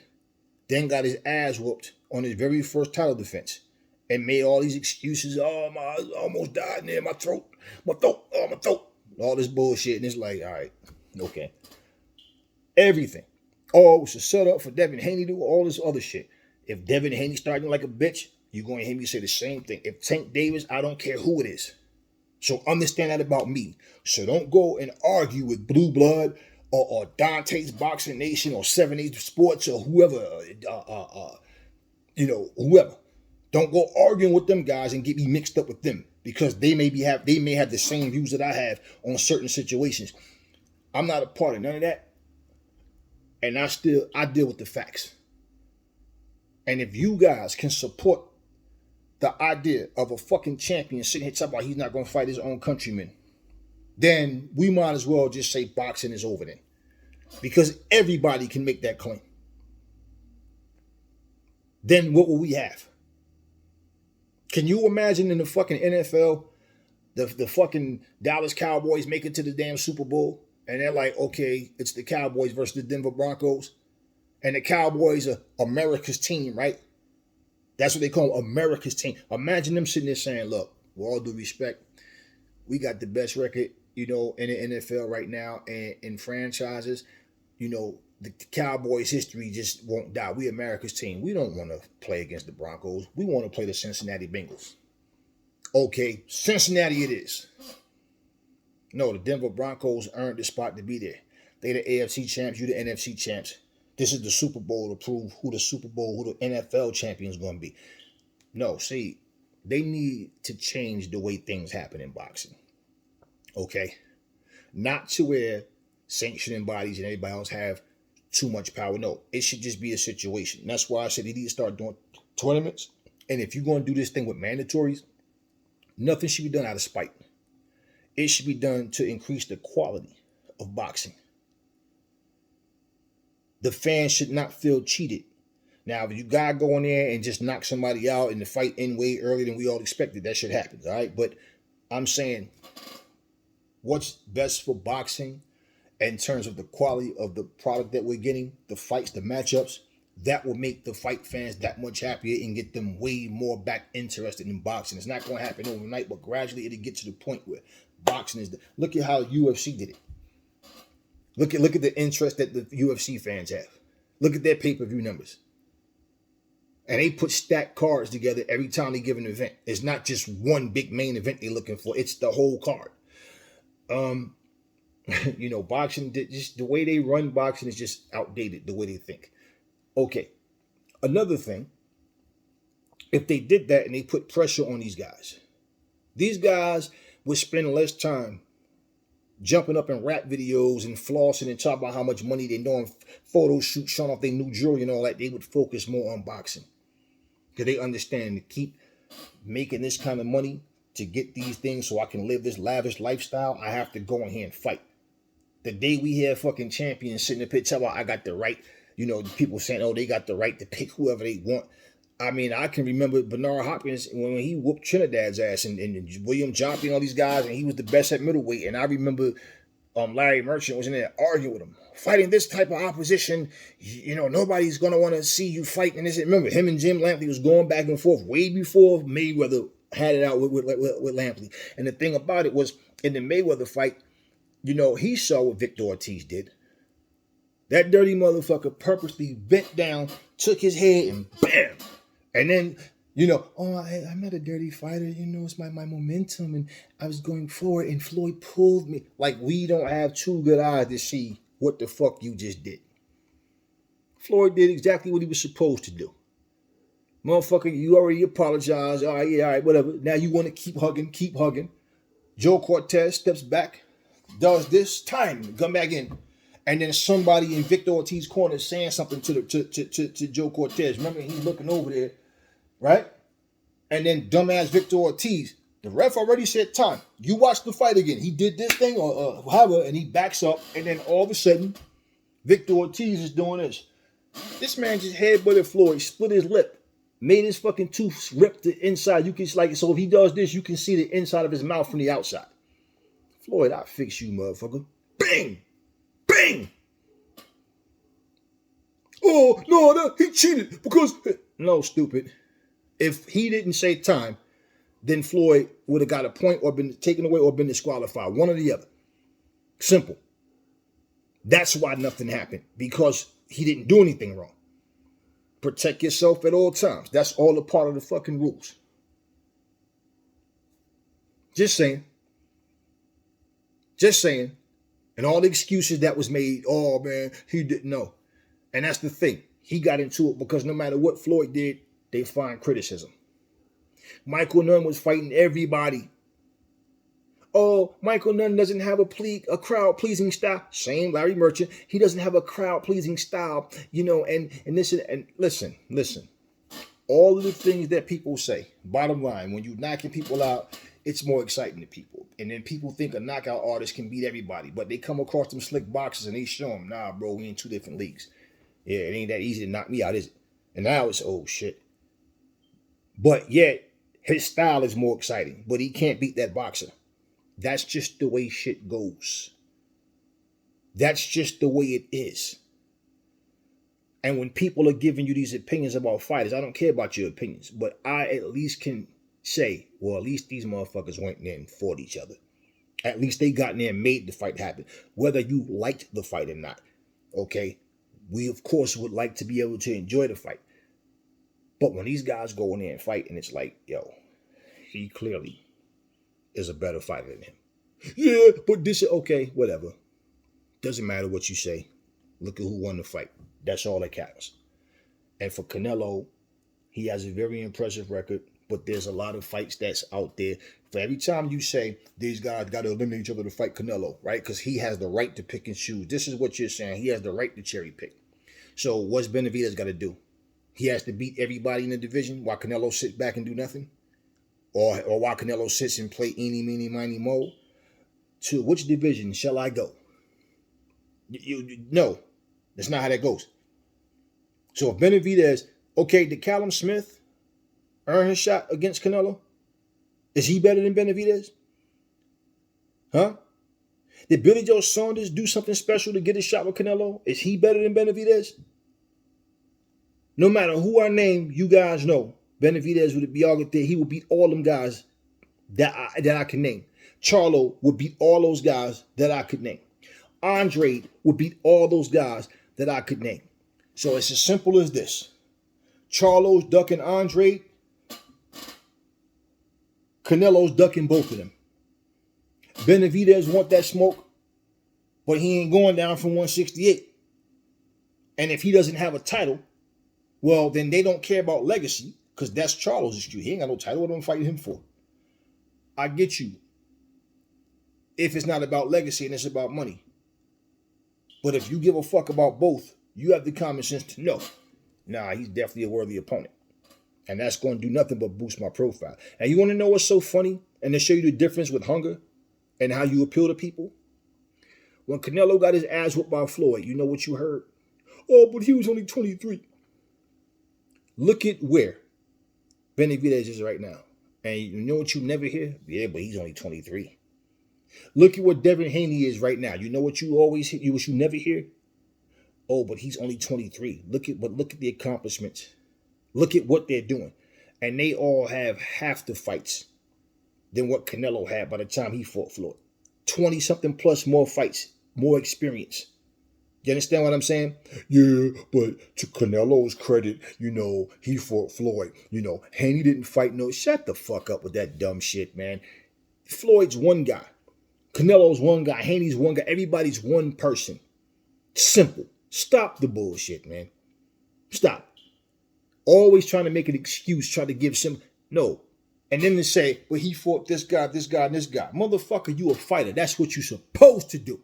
Then got his ass whooped on his very first title defense and made all these excuses. Oh, I almost died near my throat. My throat. All this bullshit. And it's like, all right, okay. Everything. Oh, it was a setup for Devin Haney to do all this other shit. If Devin Haney starting like a bitch, you're going to hear me say the same thing. If Tank Davis, I don't care who it is. So understand that about me. So don't go and argue with Blue Blood or Dante's Boxing Nation or 7-8 Sports or whoever, whoever. Don't go arguing with them guys and get me mixed up with them because they may have the same views that I have on certain situations. I'm not a part of none of that. And I deal with the facts. And if you guys can support the idea of a fucking champion sitting here talking about he's not going to fight his own countrymen, then we might as well just say boxing is over then. Because everybody can make that claim. Then what will we have? Can you imagine in the fucking NFL, the fucking Dallas Cowboys make it to the damn Super Bowl, and they're like, okay, it's the Cowboys versus the Denver Broncos, and the Cowboys are America's team, right? That's what they call America's team. Imagine them sitting there saying, look, with all due respect, we got the best record, in the NFL right now, and in franchises, the Cowboys' history just won't die. We America's team. We don't want to play against the Broncos. We want to play the Cincinnati Bengals. Okay, Cincinnati it is. No, the Denver Broncos earned the spot to be there. They the AFC champs. You the NFC champs. This is the Super Bowl to prove who the NFL champion is going to be. No, see, they need to change the way things happen in boxing. Okay? Not to where sanctioning bodies and everybody else have too much power. No, it should just be a situation. That's why I said they need to start doing tournaments. And if you're going to do this thing with mandatories, nothing should be done out of spite. It should be done to increase the quality of boxing. The fans should not feel cheated. Now, if you gotta go in there and just knock somebody out and the fight end way earlier than we all expected, that shit happens, all right? But I'm saying what's best for boxing in terms of the quality of the product that we're getting, the fights, the matchups, that will make the fight fans that much happier and get them way more back interested in boxing. It's not going to happen overnight, but gradually it'll get to the point where boxing is look at how UFC did it. Look at the interest that the UFC fans have. Look at their pay-per-view numbers. And they put stacked cards together every time they give an event. It's not just one big main event they're looking for. It's the whole card. Boxing, just the way they run boxing is just outdated, the way they think. Okay. Another thing, if they did that and they put pressure on these guys would spend less time jumping up in rap videos and flossing and talking about how much money they're doing, photo shoots, showing off their new jewelry and all that. They would focus more on boxing. Because they understand to keep making this kind of money to get these things so I can live this lavish lifestyle, I have to go in here and fight. The day we hear fucking champions sitting in the pit tell about I got the right, people saying, oh, they got the right to pick whoever they want. I mean, I can remember Bernard Hopkins when he whooped Trinidad's ass and William Johnson and all these guys, and he was the best at middleweight. And I remember Larry Merchant was in there arguing with him. Fighting this type of opposition, nobody's going to want to see you fight. And remember, him and Jim Lampley was going back and forth way before Mayweather had it out with Lampley. And the thing about it was, in the Mayweather fight, he saw what Victor Ortiz did. That dirty motherfucker purposely bent down, took his head, and bam! And then, I'm not a dirty fighter. It's my momentum, and I was going forward, and Floyd pulled me. Like, we don't have two good eyes to see what the fuck you just did. Floyd did exactly what he was supposed to do. Motherfucker, you already apologized. All right, whatever. Now you want to keep hugging. Joe Cortez steps back, does this, time, come back in. And then somebody in Victor Ortiz's corner is saying something to Joe Cortez. Remember, he's looking over there, right? And then dumbass Victor Ortiz, the ref already said time. You watch the fight again. He did this thing or however, and he backs up. And then all of a sudden, Victor Ortiz is doing this. This man just headbutted Floyd, split his lip, made his fucking tooth rip the inside. You can so if he does this, you can see the inside of his mouth from the outside. Floyd, I'll fix you, motherfucker. Bang! Bang! Oh, no, he cheated because... No, stupid. If he didn't say time, then Floyd would have got a point or been taken away or been disqualified. One or the other. Simple. That's why nothing happened. Because he didn't do anything wrong. Protect yourself at all times. That's all a part of the fucking rules. Just saying. And all the excuses that was made, oh man, he didn't know. And that's the thing. He got into it because no matter what Floyd did, they find criticism. Michael Nunn was fighting everybody. Oh, Michael Nunn doesn't have a crowd-pleasing style. Same Larry Merchant. He doesn't have a crowd-pleasing style, and this and listen. All of the things that people say, bottom line, when you're knocking people out, it's more exciting to people. And then people think a knockout artist can beat everybody. But they come across them slick boxers and they show them, nah, bro, we in two different leagues. Yeah, it ain't that easy to knock me out, is it? And now it's, oh, shit. But yet, his style is more exciting. But he can't beat that boxer. That's just the way shit goes. That's just the way it is. And when people are giving you these opinions about fighters, I don't care about your opinions. But I at least can say, well, at least these motherfuckers went in there and fought each other. At least they got in there and made the fight happen. Whether you liked the fight or not. Okay? We, of course, would like to be able to enjoy the fight. But when these guys go in there and fight, and it's like, yo, he clearly is a better fighter than him. Yeah, but this is okay, whatever. Doesn't matter what you say. Look at who won the fight. That's all that counts. And for Canelo, he has a very impressive record, but there's a lot of fights that's out there. For every time you say these guys got to eliminate each other to fight Canelo, right? Because he has the right to pick and choose. This is what you're saying. He has the right to cherry pick. So what's Benavides got to do? He has to beat everybody in the division while Canelo sits back and do nothing? Or while Canelo sits and play eeny, meeny, miny, mo? To which division shall I go? No, that's not how that goes. So if Benavides, okay, did Callum Smith earn his shot against Canelo? Is he better than Benavides? Huh? Did Billy Joe Saunders do something special to get a shot with Canelo? Is he better than Benavides? No matter who I name, you guys know Benavides would be all there. He would beat all them guys that I can name. Charlo would beat all those guys that I could name. Andre would beat all those guys that I could name. So it's as simple as this. Charlo's ducking Andre. Canelo's ducking both of them. Benavides want that smoke, but he ain't going down from 168. And if he doesn't have a title, well, then they don't care about legacy, because that's Charlo's issue. He ain't got no title. What am I fighting him for? I get you. If it's not about legacy and it's about money. But if you give a fuck about both, you have the common sense to know, nah, he's definitely a worthy opponent. And that's going to do nothing but boost my profile. And you want to know what's so funny? And to show you the difference with hunger and how you appeal to people? When Canelo got his ass whooped by Floyd, you know what you heard? Oh, but he was only 23. Look at where Benavides is right now. And you know what you never hear? Yeah, but he's only 23. Look at what Devin Haney is right now. You know what you always hear, what you never hear? Oh, but he's only 23. Look at the accomplishments. Look at what they're doing. And they all have half the fights than what Canelo had by the time he fought Floyd. 20-something plus more fights, more experience. You understand what I'm saying? Yeah, but to Canelo's credit, he fought Floyd. Haney didn't fight no. Shut the fuck up with that dumb shit, man. Floyd's one guy. Canelo's one guy. Haney's one guy. Everybody's one person. Simple. Stop the bullshit, man. Stop. Always trying to make an excuse, trying to give some. No. And then to say, well, he fought this guy, and this guy. Motherfucker, you a fighter. That's what you're supposed to do.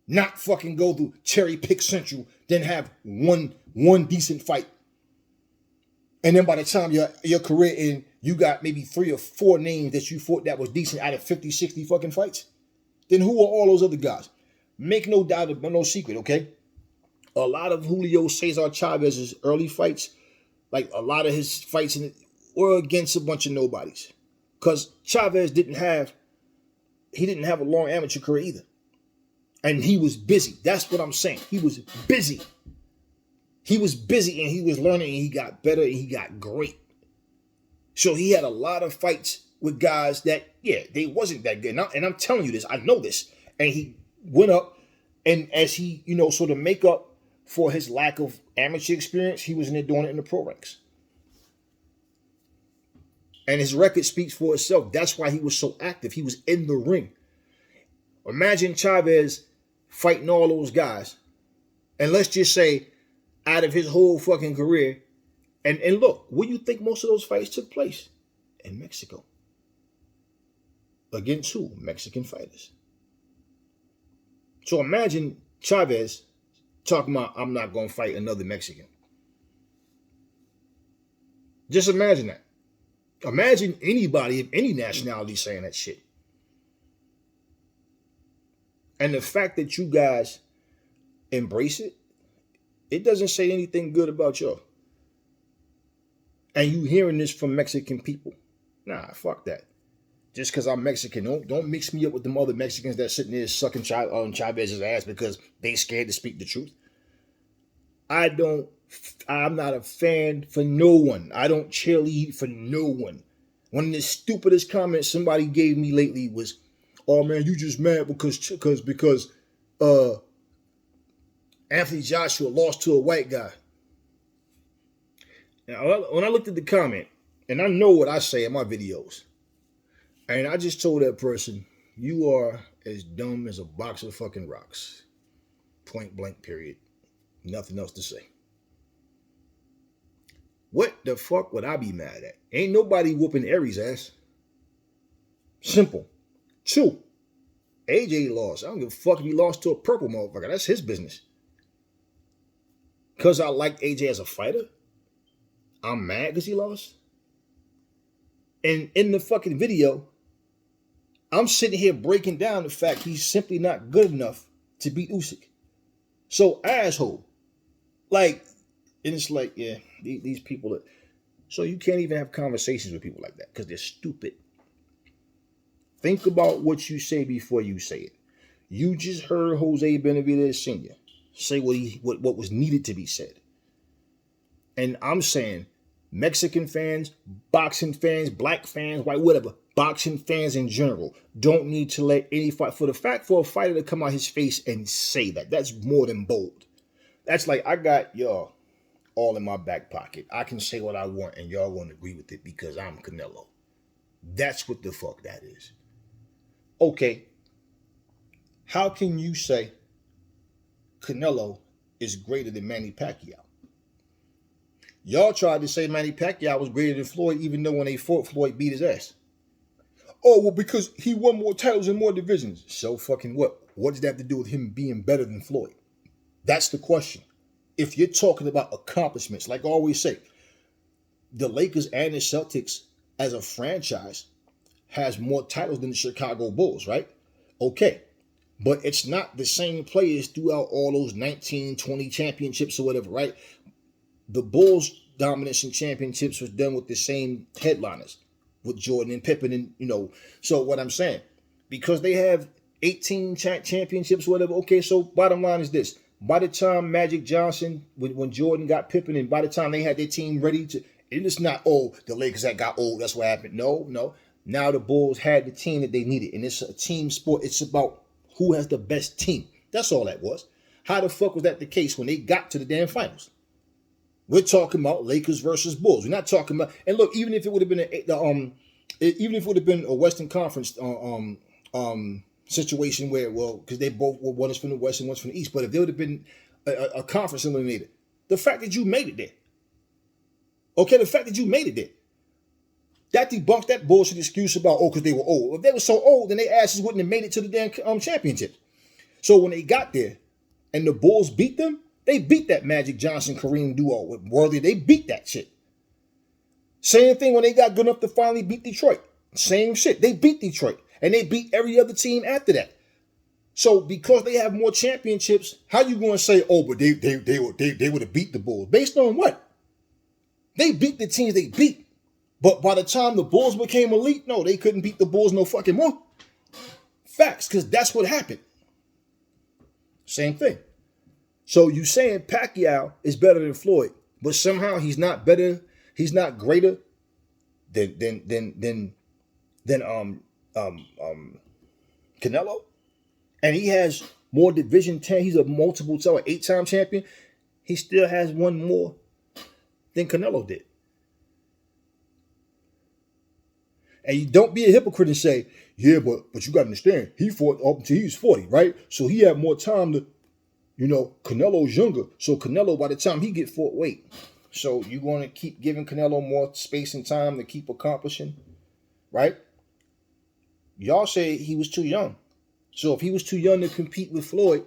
Not fucking go through cherry pick central, then have one decent fight. And then by the time your career end, you got maybe 3 or 4 names that you fought that was decent out of 50, 60 fucking fights. Then who are all those other guys? Make no doubt about no secret, okay? A lot of Julio Cesar Chavez's early fights, like a lot of his fights were against a bunch of nobodies. Because Chavez didn't have a long amateur career either. And he was busy. That's what I'm saying. He was busy. He was busy and he was learning and he got better and he got great. So he had a lot of fights with guys that, yeah, they wasn't that good. And I'm telling you this, I know this. And he went up, and as he, sort of make up for his lack of amateur experience, he was in there doing it in the pro ranks. And his record speaks for itself. That's why he was so active. He was in the ring. Imagine Chavez fighting all those guys. And let's just say, out of his whole fucking career, and look, where do you think most of those fights took place? In Mexico. Against who? Mexican fighters. So imagine Chavez talking about, I'm not going to fight another Mexican. Just imagine that. Imagine anybody of any nationality saying that shit. And the fact that you guys embrace it, it doesn't say anything good about y'all. And you hearing this from Mexican people. Nah, fuck that. Just because I'm Mexican, don't mix me up with them other Mexicans that sitting there sucking Chavez's ass because they scared to speak the truth. I'm not a fan for no one. I don't cheerlead for no one. One of the stupidest comments somebody gave me lately was, oh man, you just mad because Anthony Joshua lost to a white guy. Now, when I looked at the comment, and I know what I say in my videos, and I just told that person, you are as dumb as a box of fucking rocks. Point blank, period. Nothing else to say. What the fuck would I be mad at? Ain't nobody whooping Aries' ass. Simple. 2, AJ lost. I don't give a fuck if he lost to a purple motherfucker. That's his business. Because I like AJ as a fighter, I'm mad because he lost. And in the fucking video, I'm sitting here breaking down the fact he's simply not good enough to beat Usyk. So, asshole. Like, and it's like, yeah, these people are... So you can't even have conversations with people like that because they're stupid. Think about what you say before you say it. You just heard Jose Benavides Sr. say what was needed to be said. And I'm saying Mexican fans, boxing fans, black fans, white, whatever, boxing fans in general don't need to let any fight... For a fighter to come out his face and say that, that's more than bold. That's like, I got y'all all in my back pocket. I can say what I want and y'all won't agree with it because I'm Canelo. That's what the fuck that is. Okay, how can you say Canelo is greater than Manny Pacquiao? Y'all tried to say Manny Pacquiao was greater than Floyd even though when they fought, Floyd beat his ass. Oh, well, because he won more titles and more divisions. So fucking what? What does that have to do with him being better than Floyd? That's the question. If you're talking about accomplishments, like I always say, the Lakers and the Celtics as a franchise has more titles than the Chicago Bulls, right? Okay. But it's not the same players throughout all those 19, 20 championships or whatever, right? The Bulls' dominance in championships was done with the same headliners, with Jordan and Pippen and, So what I'm saying, because they have 18 championships or whatever, okay, so bottom line is this. By the time Magic Johnson, when Jordan got Pippen, and by the time they had their team ready to, and it's not, the Lakers that got old, that's what happened. No. Now the Bulls had the team that they needed, and it's a team sport. It's about who has the best team. That's all that was. How the fuck was that the case when they got to the damn finals? We're talking about Lakers versus Bulls. We're not talking about, and look, even if it would have been a Western Conference situation where, because they both were, one is from the West and one's from the East, but if there would have been a conference eliminated, the fact that you made it there, that debunks that bullshit excuse about, because they were old. If they were so old, then their asses wouldn't have made it to the damn championship. So when they got there and the Bulls beat them, they beat that Magic Johnson Kareem duo with Worthy. They beat that shit. Same thing when they got good enough to finally beat Detroit. Same shit. They beat Detroit. And they beat every other team after that. So because they have more championships, how you going to say, but they would have beat the Bulls? Based on what? They beat the teams they beat. But by the time the Bulls became elite, no, they couldn't beat the Bulls no fucking more. Facts, because that's what happened. Same thing. So you saying Pacquiao is better than Floyd, but somehow he's not better, he's not greater than Canelo, and he has more Division 10. He's a multiple 8-time champion. He still has one more than Canelo did. And you don't be a hypocrite and say, yeah, but you got to understand, he fought up until he was 40, right? So he had more time to, Canelo's younger. So Canelo, by the time he get fought, wait. So you're going to keep giving Canelo more space and time to keep accomplishing, right? Y'all say he was too young. So if he was too young to compete with Floyd,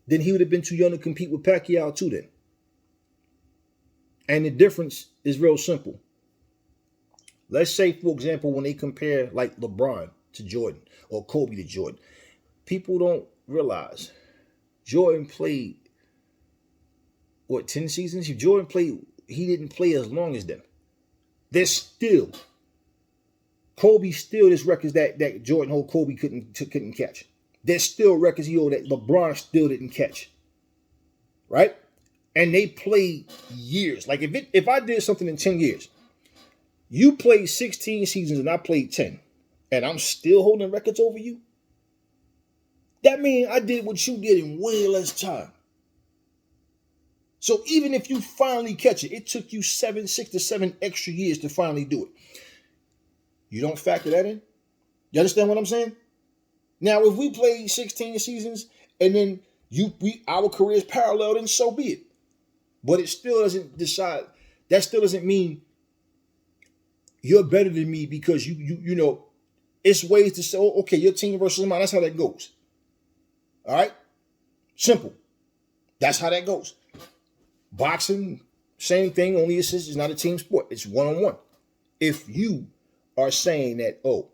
then he would have been too young to compete with Pacquiao too then. And the difference is real simple. Let's say, for example, when they compare like LeBron to Jordan or Kobe to Jordan, people don't realize Jordan played, 10 seasons? If Jordan played, he didn't play as long as them. There's still, Kobe still, there's records that Jordan hold Kobe couldn't catch. There's still records he owed that LeBron still didn't catch. Right? And they played years. Like if I did something in 10 years, you played 16 seasons and I played 10, and I'm still holding records over you, that means I did what you did in way less time. So even if you finally catch it, it took you 6 to 7 extra years to finally do it. You don't factor that in? You understand what I'm saying? Now, if we played 16 seasons and then Our careers parallel, then so be it. But it still doesn't decide. That still doesn't mean you're better than me because you know. It's ways to say, oh, okay, your team versus mine. That's how that goes. All right, simple. That's how that goes. Boxing, same thing. Only it's not a team sport. It's one-on-one. If you are saying that, oh,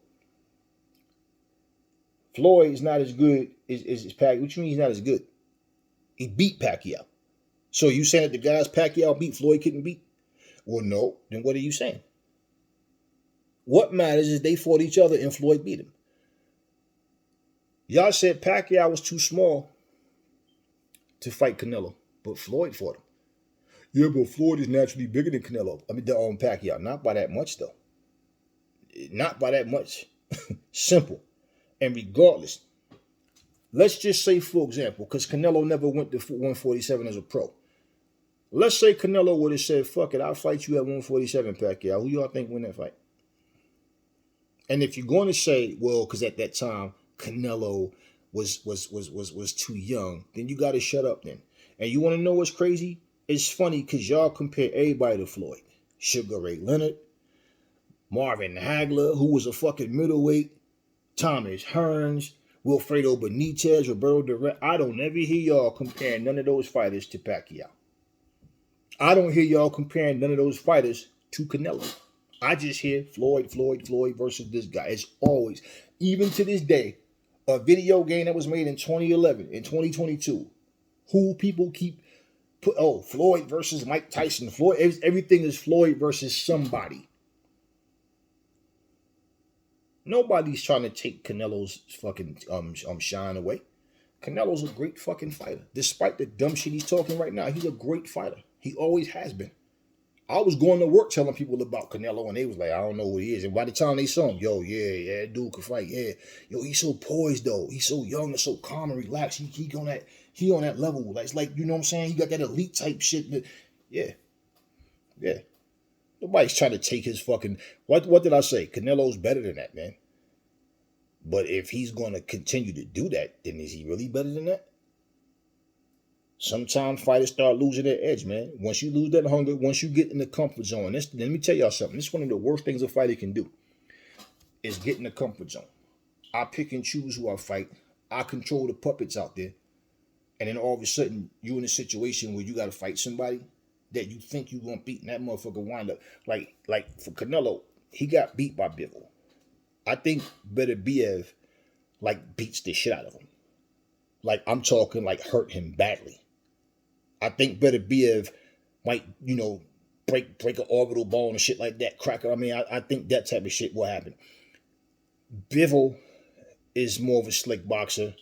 Floyd is not as good as Pacquiao, what you mean he's not as good? He beat Pacquiao. So you saying that the guys Pacquiao beat, Floyd couldn't beat? Well, no. Then what are you saying? What matters is they fought each other and Floyd beat him. Y'all said Pacquiao was too small to fight Canelo, but Floyd fought him. Yeah, but Floyd is naturally bigger than Canelo. I mean, Pacquiao. Not by that much, though. Not by that much. Simple. And regardless, let's just say, for example, because Canelo never went to 147 as a pro. Let's say Canelo would have said, fuck it, I'll fight you at 147, Pacquiao. Who y'all think win that fight? And if you're going to say, well, because at that time Canelo was too young, then you got to shut up then. And you want to know what's crazy? It's funny because y'all compare everybody to Floyd. Sugar Ray Leonard, Marvin Hagler, who was a fucking middleweight, Thomas Hearns, Wilfredo Benitez, Roberto Duran. I don't ever hear y'all comparing none of those fighters to Pacquiao. I don't hear y'all comparing none of those fighters to Canelo. I just hear Floyd versus this guy. It's always, even to this day, a video game that was made in 2011, in 2022, who people keep put, oh, Floyd versus Mike Tyson. Floyd, everything is Floyd versus somebody. Nobody's trying to take Canelo's fucking shine away. Canelo's a great fucking fighter. Despite the dumb shit he's talking right now, he's a great fighter. He always has been. I was going to work telling people about Canelo, and they was like, I don't know what he is. And by the time they saw him, yo, yeah, dude can fight. Yeah, yo, he's so poised though. He's so young and so calm and relaxed. He on that level. Like, it's like, you know what I'm saying? He got that elite type shit. But yeah. Nobody's trying to take his fucking. What did I say? Canelo's better than that, man. But if he's going to continue to do that, then is he really better than that? Sometimes fighters start losing their edge, man. Once you lose that hunger, once you get in the comfort zone, let me tell y'all something. This is one of the worst things a fighter can do, is get in the comfort zone. I pick and choose who I fight. I control the puppets out there. And then all of a sudden, you're in a situation where you got to fight somebody that you think you're going to beat, and that motherfucker wind up. Like for Canelo, he got beat by Beavel. I think Benavides beats the shit out of him. Like, I'm talking like hurt him badly. I think Benavides might, break an orbital bone and shit like that, crack it. I mean, I think that type of shit will happen. Beavel is more of a slick boxer,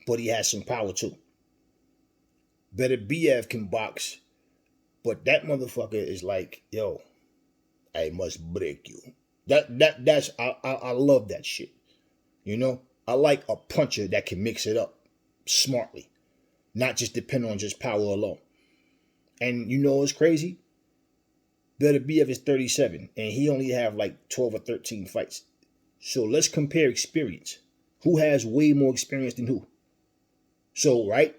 but he has some power too. Benavides can box, but that motherfucker is like, yo, I must break you. That's I love that shit. I like a puncher that can mix it up smartly, not just depend on just power alone. And what's crazy? Benavides is 37, and he only have like 12 or 13 fights. So let's compare experience. Who has way more experience than who? So, right,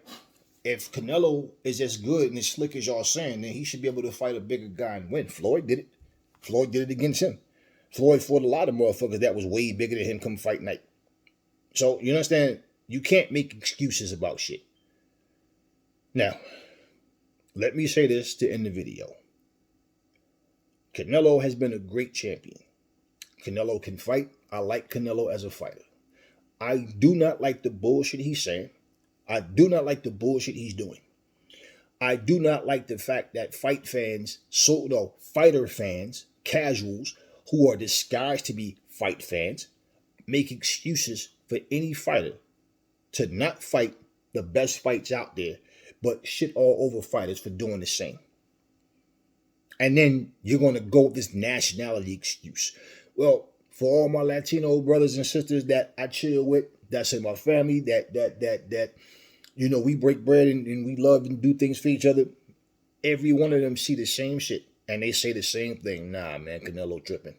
if Canelo is as good and as slick as y'all saying, then he should be able to fight a bigger guy and win. Floyd did it. Floyd did it against him. Floyd fought a lot of motherfuckers that was way bigger than him come fight night. So, you understand? You can't make excuses about shit. Now, let me say this to end the video. Canelo has been a great champion. Canelo can fight. I like Canelo as a fighter. I do not like the bullshit he's saying. I do not like the bullshit he's doing. I do not like the fact that fighter fans, casuals, who are disguised to be fight fans, make excuses for any fighter to not fight the best fights out there, but shit all over fighters for doing the same. And then you're going to go with this nationality excuse. Well, for all my Latino brothers and sisters that I chill with, that's in my family, that we break bread and we love and do things for each other, every one of them see the same shit. And they say the same thing. Nah, man, Canelo tripping.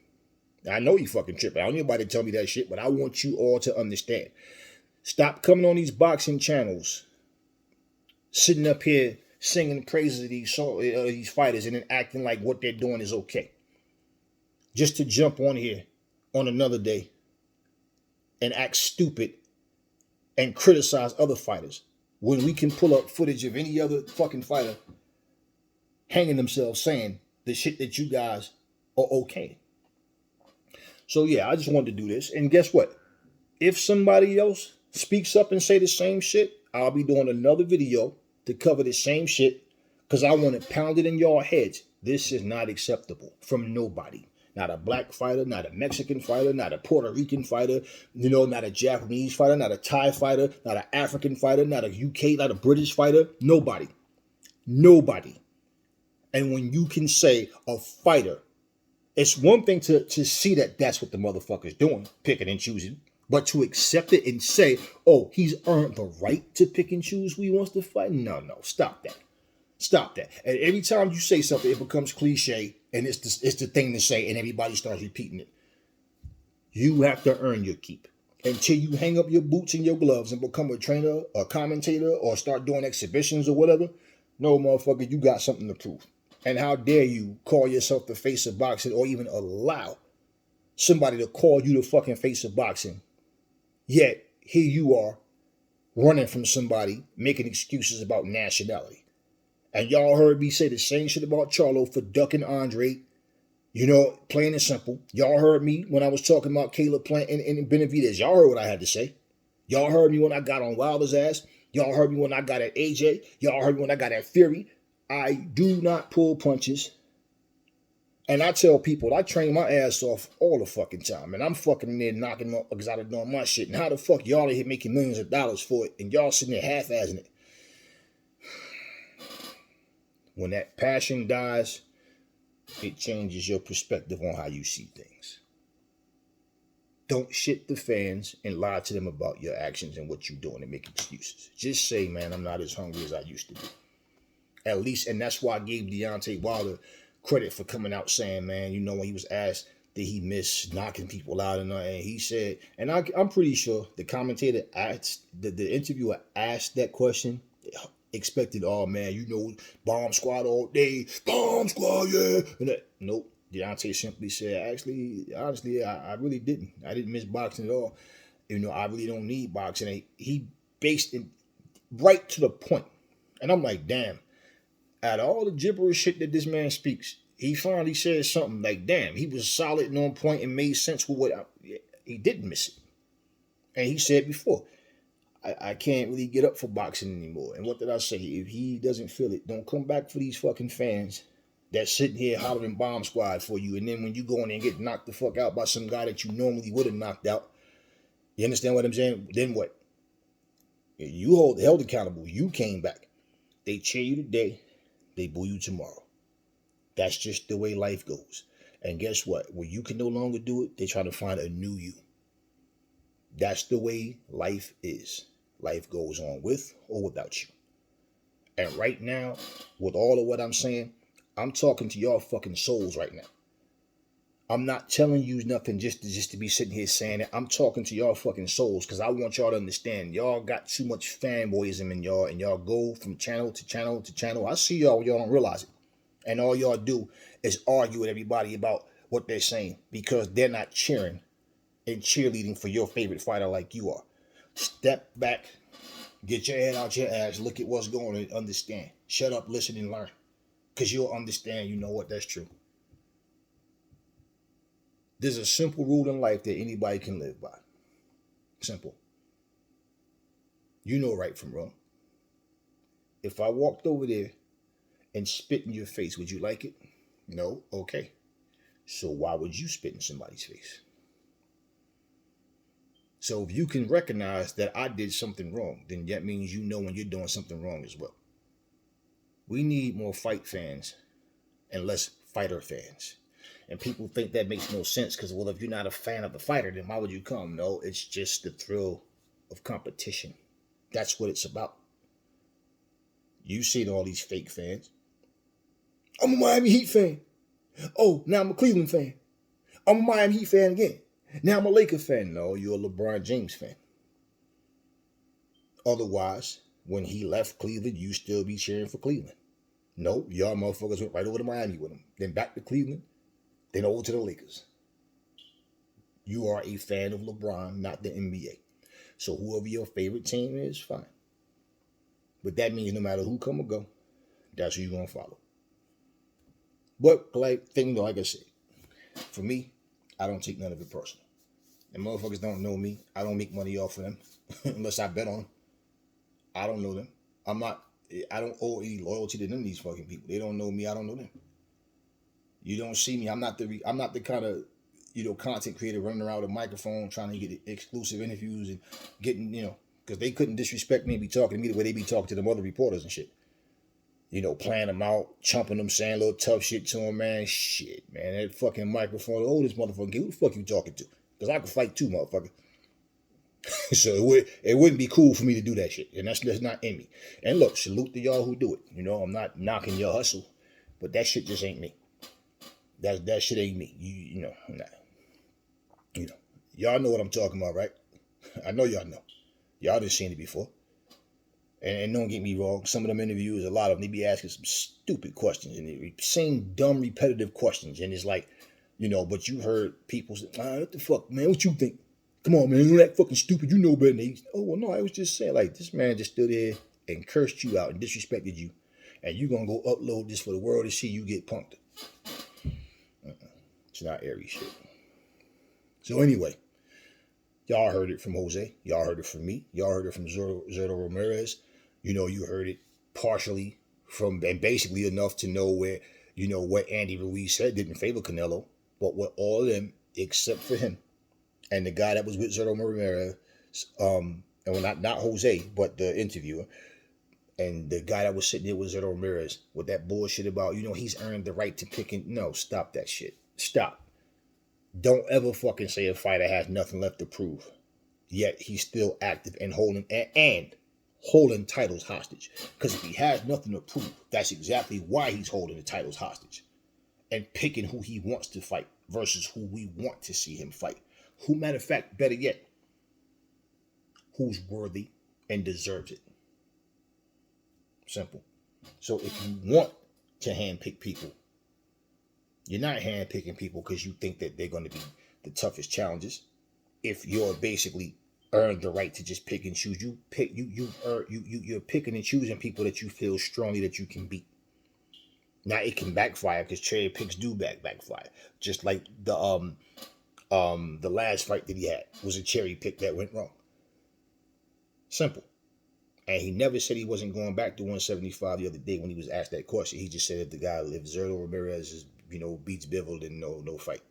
I know you fucking tripping. I don't need anybody to tell me that shit, but I want you all to understand. Stop coming on these boxing channels sitting up here singing praises of these fighters and then acting like what they're doing is okay. Just to jump on here on another day and act stupid and criticize other fighters when we can pull up footage of any other fucking fighter hanging themselves saying the shit that you guys are okay. So yeah, I just wanted to do this. And guess what? If somebody else speaks up and say the same shit, I'll be doing another video to cover the same shit because I want it pounded in your heads. This is not acceptable from nobody. Not a black fighter, not a Mexican fighter, not a Puerto Rican fighter, not a Japanese fighter, not a Thai fighter, not an African fighter, not a UK, not a British fighter. Nobody. Nobody. And when you can say a fighter, it's one thing to see that that's what the motherfucker's doing, picking and choosing. But to accept it and say, oh, he's earned the right to pick and choose who he wants to fight? No, stop that. Stop that. And every time you say something, it becomes cliche, and it's the thing to say, and everybody starts repeating it. You have to earn your keep. Until you hang up your boots and your gloves and become a trainer, a commentator, or start doing exhibitions or whatever, no, motherfucker, you got something to prove. And how dare you call yourself the face of boxing or even allow somebody to call you the fucking face of boxing. Yet, here you are, running from somebody, making excuses about nationality. And y'all heard me say the same shit about Charlo for ducking Andre. Plain and simple. Y'all heard me when I was talking about Caleb Plant and Benavides. Y'all heard what I had to say. Y'all heard me when I got on Wilder's ass. Y'all heard me when I got at AJ. Y'all heard me when I got at Fury. I do not pull punches. And I tell people, I train my ass off all the fucking time. And I'm fucking in there knocking them up because I'm doing my shit. And how the fuck y'all are here making millions of dollars for it and y'all sitting there half-assing it? When that passion dies, it changes your perspective on how you see things. Don't shit the fans and lie to them about your actions and what you're doing and make excuses. Just say, man, I'm not as hungry as I used to be. At least, and that's why I gave Deontay Wilder credit for coming out saying, man, when he was asked, did he miss knocking people out and he said, and I'm pretty sure the commentator asked, the interviewer asked that question, expected, oh man, bomb squad all day, bomb squad, yeah. Nope. Deontay simply said, honestly, I really didn't. I didn't miss boxing at all. I really don't need boxing. He based it right to the point. And I'm like, damn, out of all the gibberish shit that this man speaks, he finally said something like, damn, he was solid and on point and made sense with what he didn't miss it. And he said before, I can't really get up for boxing anymore. And what did I say? If he doesn't feel it, don't come back for these fucking fans that's sitting here hollering bomb squad for you. And then when you go in there and get knocked the fuck out by some guy that you normally would have knocked out, you understand what I'm saying? Then what? You held accountable. You came back. They cheer you today. They boo you tomorrow. That's just the way life goes. And guess what? When you can no longer do it, they try to find a new you. That's the way life is. Life goes on with or without you. And right now, with all of what I'm saying, I'm talking to y'all fucking souls right now. I'm not telling you nothing just to be sitting here saying it. I'm talking to y'all fucking souls because I want y'all to understand. Y'all got too much fanboyism in y'all, and y'all go from channel to channel to channel. I see y'all don't realize it. And all y'all do is argue with everybody about what they're saying because they're not cheering and cheerleading for your favorite fighter like you are. Step back, get your head out your ass, look at what's going on and understand. Shut up, listen, and learn. Because you'll understand, that's true. There's a simple rule in life that anybody can live by. Simple. You know right from wrong. If I walked over there and spit in your face, would you like it? No? Okay. So why would you spit in somebody's face? So if you can recognize that I did something wrong, then that means you know when you're doing something wrong as well. We need more fight fans and less fighter fans. And people think that makes no sense because, well, if you're not a fan of the fighter, then why would you come? No, it's just the thrill of competition. That's what it's about. You see all these fake fans. I'm a Miami Heat fan. Oh, now I'm a Cleveland fan. I'm a Miami Heat fan again. Now I'm a Laker fan. No, you're a LeBron James fan. Otherwise, when he left Cleveland, you still be cheering for Cleveland. No, y'all motherfuckers went right over to Miami with him. Then back to Cleveland, then over to the Lakers. You are a fan of LeBron, not the NBA. So whoever your favorite team is, fine. But that means no matter who come or go, that's who you're going to follow. But like I said, for me, I don't take none of it personal. And motherfuckers don't know me. I don't make money off of them unless I bet on them. I don't know them. I don't owe any loyalty to none of these fucking people. They don't know me. I don't know them. You don't see me. I'm not the kind of, content creator running around with a microphone trying to get exclusive interviews and getting, because they couldn't disrespect me and be talking to me the way they be talking to them other reporters and shit. Playing them out, chumping them, saying little tough shit to them, man. Shit, man. That fucking microphone, this motherfucker, who the fuck you talking to? Because I can fight too, motherfucker. So it wouldn't be cool for me to do that shit. And that's not in me. And look, salute to y'all who do it. I'm not knocking your hustle. But that shit just ain't me. That shit ain't me. Y'all know what I'm talking about, right? I know y'all know. Y'all done seen it before. And don't get me wrong, some of them interviews, a lot of them, they be asking some stupid questions. And the same dumb, repetitive questions. And it's like, but you heard people say, what the fuck, man, what you think? Come on, man, you're that fucking stupid. You know better than these. Oh, well, no, I was just saying, like, this man just stood there and cursed you out and disrespected you. And you going to go upload this for the world to see you get punked. It's not airy shit. So anyway, y'all heard it from Jose. Y'all heard it from me. Y'all heard it from Zerto Ramirez. You heard it partially from, and basically enough to know where, what Andy Ruiz said didn't favor Canelo, but what all of them, except for him, and the guy that was with Zerto Ramirez, and not Jose, but the interviewer, and the guy that was sitting there with Zerto Ramirez, with that bullshit about, he's earned the right to pick and, no, stop that shit. Stop. Don't ever fucking say a fighter has nothing left to prove. Yet he's still active and holding titles hostage. Because if he has nothing to prove, that's exactly why he's holding the titles hostage. And picking who he wants to fight versus who we want to see him fight. Who, matter of fact, better yet, who's worthy and deserves it. Simple. So if you want to handpick people, you're not handpicking people because you think that they're going to be the toughest challenges. If you're basically earned the right to just pick and choose, you're picking and choosing people that you feel strongly that you can beat. Now it can backfire because cherry picks do backfire. Just like the last fight that he had was a cherry pick that went wrong. Simple. And he never said he wasn't going back to 175 the other day when he was asked that question. He just said if Zerto Ramirez is, beats Beavel, then no fight.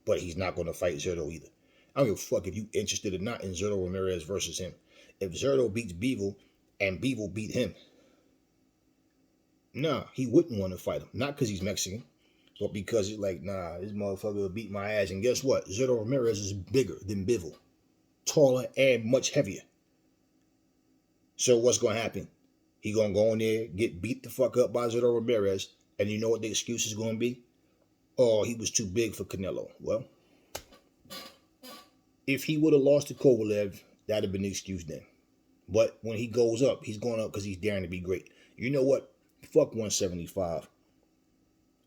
But he's not going to fight Zerto either. I don't give a fuck if you interested or not in Zerto Ramirez versus him. If Zerto beats Beavel and Beavel beat him, nah, he wouldn't want to fight him. Not because he's Mexican, but because it's like, nah, this motherfucker will beat my ass. And guess what? Zerto Ramirez is bigger than Beavel. Taller and much heavier. So what's going to happen? He going to go in there, get beat the fuck up by Zerto Ramirez, and you know what the excuse is going to be? Oh, he was too big for Canelo. Well, if he would have lost to Kovalev, that'd have been the excuse then. But when he goes up, he's going up because he's daring to be great. You know what? Fuck 175.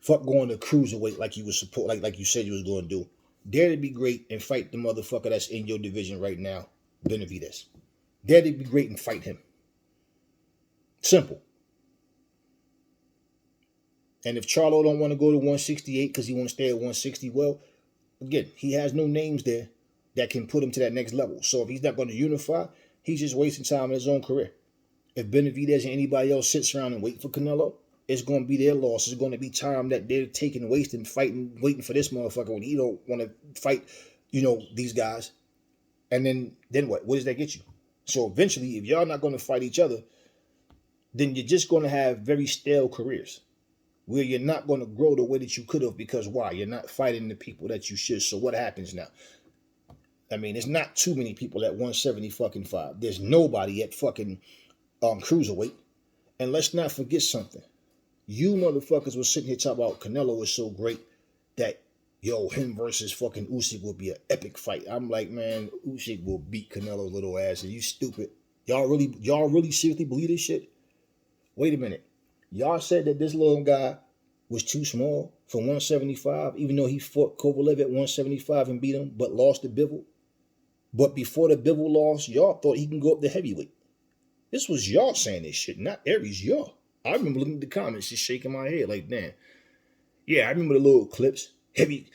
Fuck going to cruiserweight like you was supposed, like you said you was going to do. Dare to be great and fight the motherfucker that's in your division right now, Benavides. Dare to be great and fight him. Simple. And if Charlo don't want to go to 168 because he want to stay at 160, well, again, he has no names there that can put him to that next level. So if he's not going to unify, he's just wasting time in his own career. If Benavides and anybody else sits around and wait for Canelo, it's going to be their loss. It's going to be time that they're taking, wasting, fighting, waiting for this motherfucker when he don't want to fight, these guys. And then what? What does that get you? So eventually, if y'all not going to fight each other, then you're just going to have very stale careers where you're not going to grow the way that you could have because why? You're not fighting the people that you should. So what happens now? I mean, there's not too many people at 175. There's nobody at fucking cruiserweight. And let's not forget something. You motherfuckers were sitting here talking about Canelo was so great that, him versus fucking Usyk will be an epic fight. I'm like, man, Usyk will beat Canelo's little ass. Are you stupid? Y'all really seriously believe this shit? Wait a minute. Y'all said that this little guy was too small for 175, even though he fought Kovalev at 175 and beat him, but lost to Beavel. But before the Beavel loss, y'all thought he can go up to heavyweight. This was y'all saying this shit, not Aries, y'all. I remember looking at the comments, just shaking my head like, damn. Yeah, I remember the little clips. Heavy,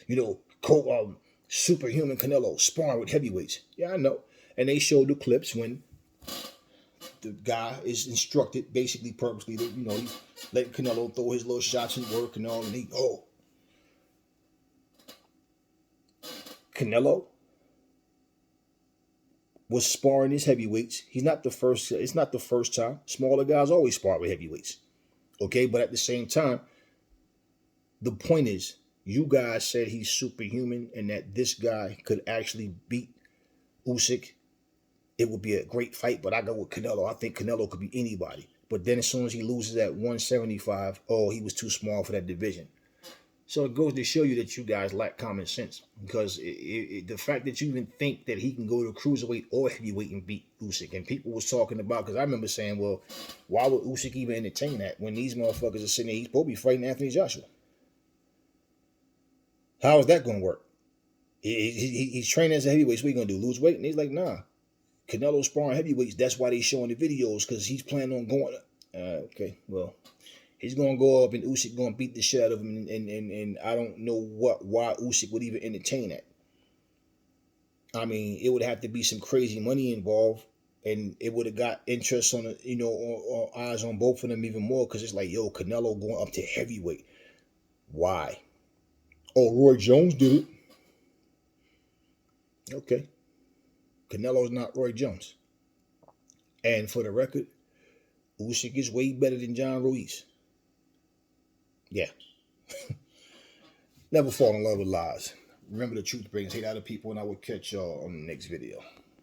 superhuman Canelo sparring with heavyweights. Yeah, I know. And they showed the clips when the guy is instructed basically purposely that, he let Canelo throw his little shots and work and all, and Canelo was sparring his heavyweights. It's not the first time. Smaller guys always spar with heavyweights. Okay, but at the same time, the point is, you guys said he's superhuman and that this guy could actually beat Usyk. It would be a great fight, but I go with Canelo. I think Canelo could be anybody. But then as soon as he loses at 175, he was too small for that division. So it goes to show you that you guys lack common sense. Because the fact that you even think that he can go to cruiserweight or heavyweight and beat Usyk. And people was talking about, because I remember saying, well, why would Usyk even entertain that when these motherfuckers are sitting there? He's supposed to be fighting Anthony Joshua. How is that going to work? He's training as a heavyweight, so what are you going to do, lose weight? And he's like, nah. Canelo sparring heavyweights, that's why they showing the videos, because he's planning on going. Okay, well, he's going to go up and Usyk going to beat the shit out of him, and I don't know why Usyk would even entertain that. I mean, it would have to be some crazy money involved, and it would have got interest on or eyes on both of them even more, because it's like, yo, Canelo going up to heavyweight. Why? Oh, Roy Jones did it. Okay. Canelo's not Roy Jones. And for the record, Usyk is way better than John Ruiz. Yeah. Never fall in love with lies. Remember, the truth brings hate out of people, and I will catch y'all on the next video.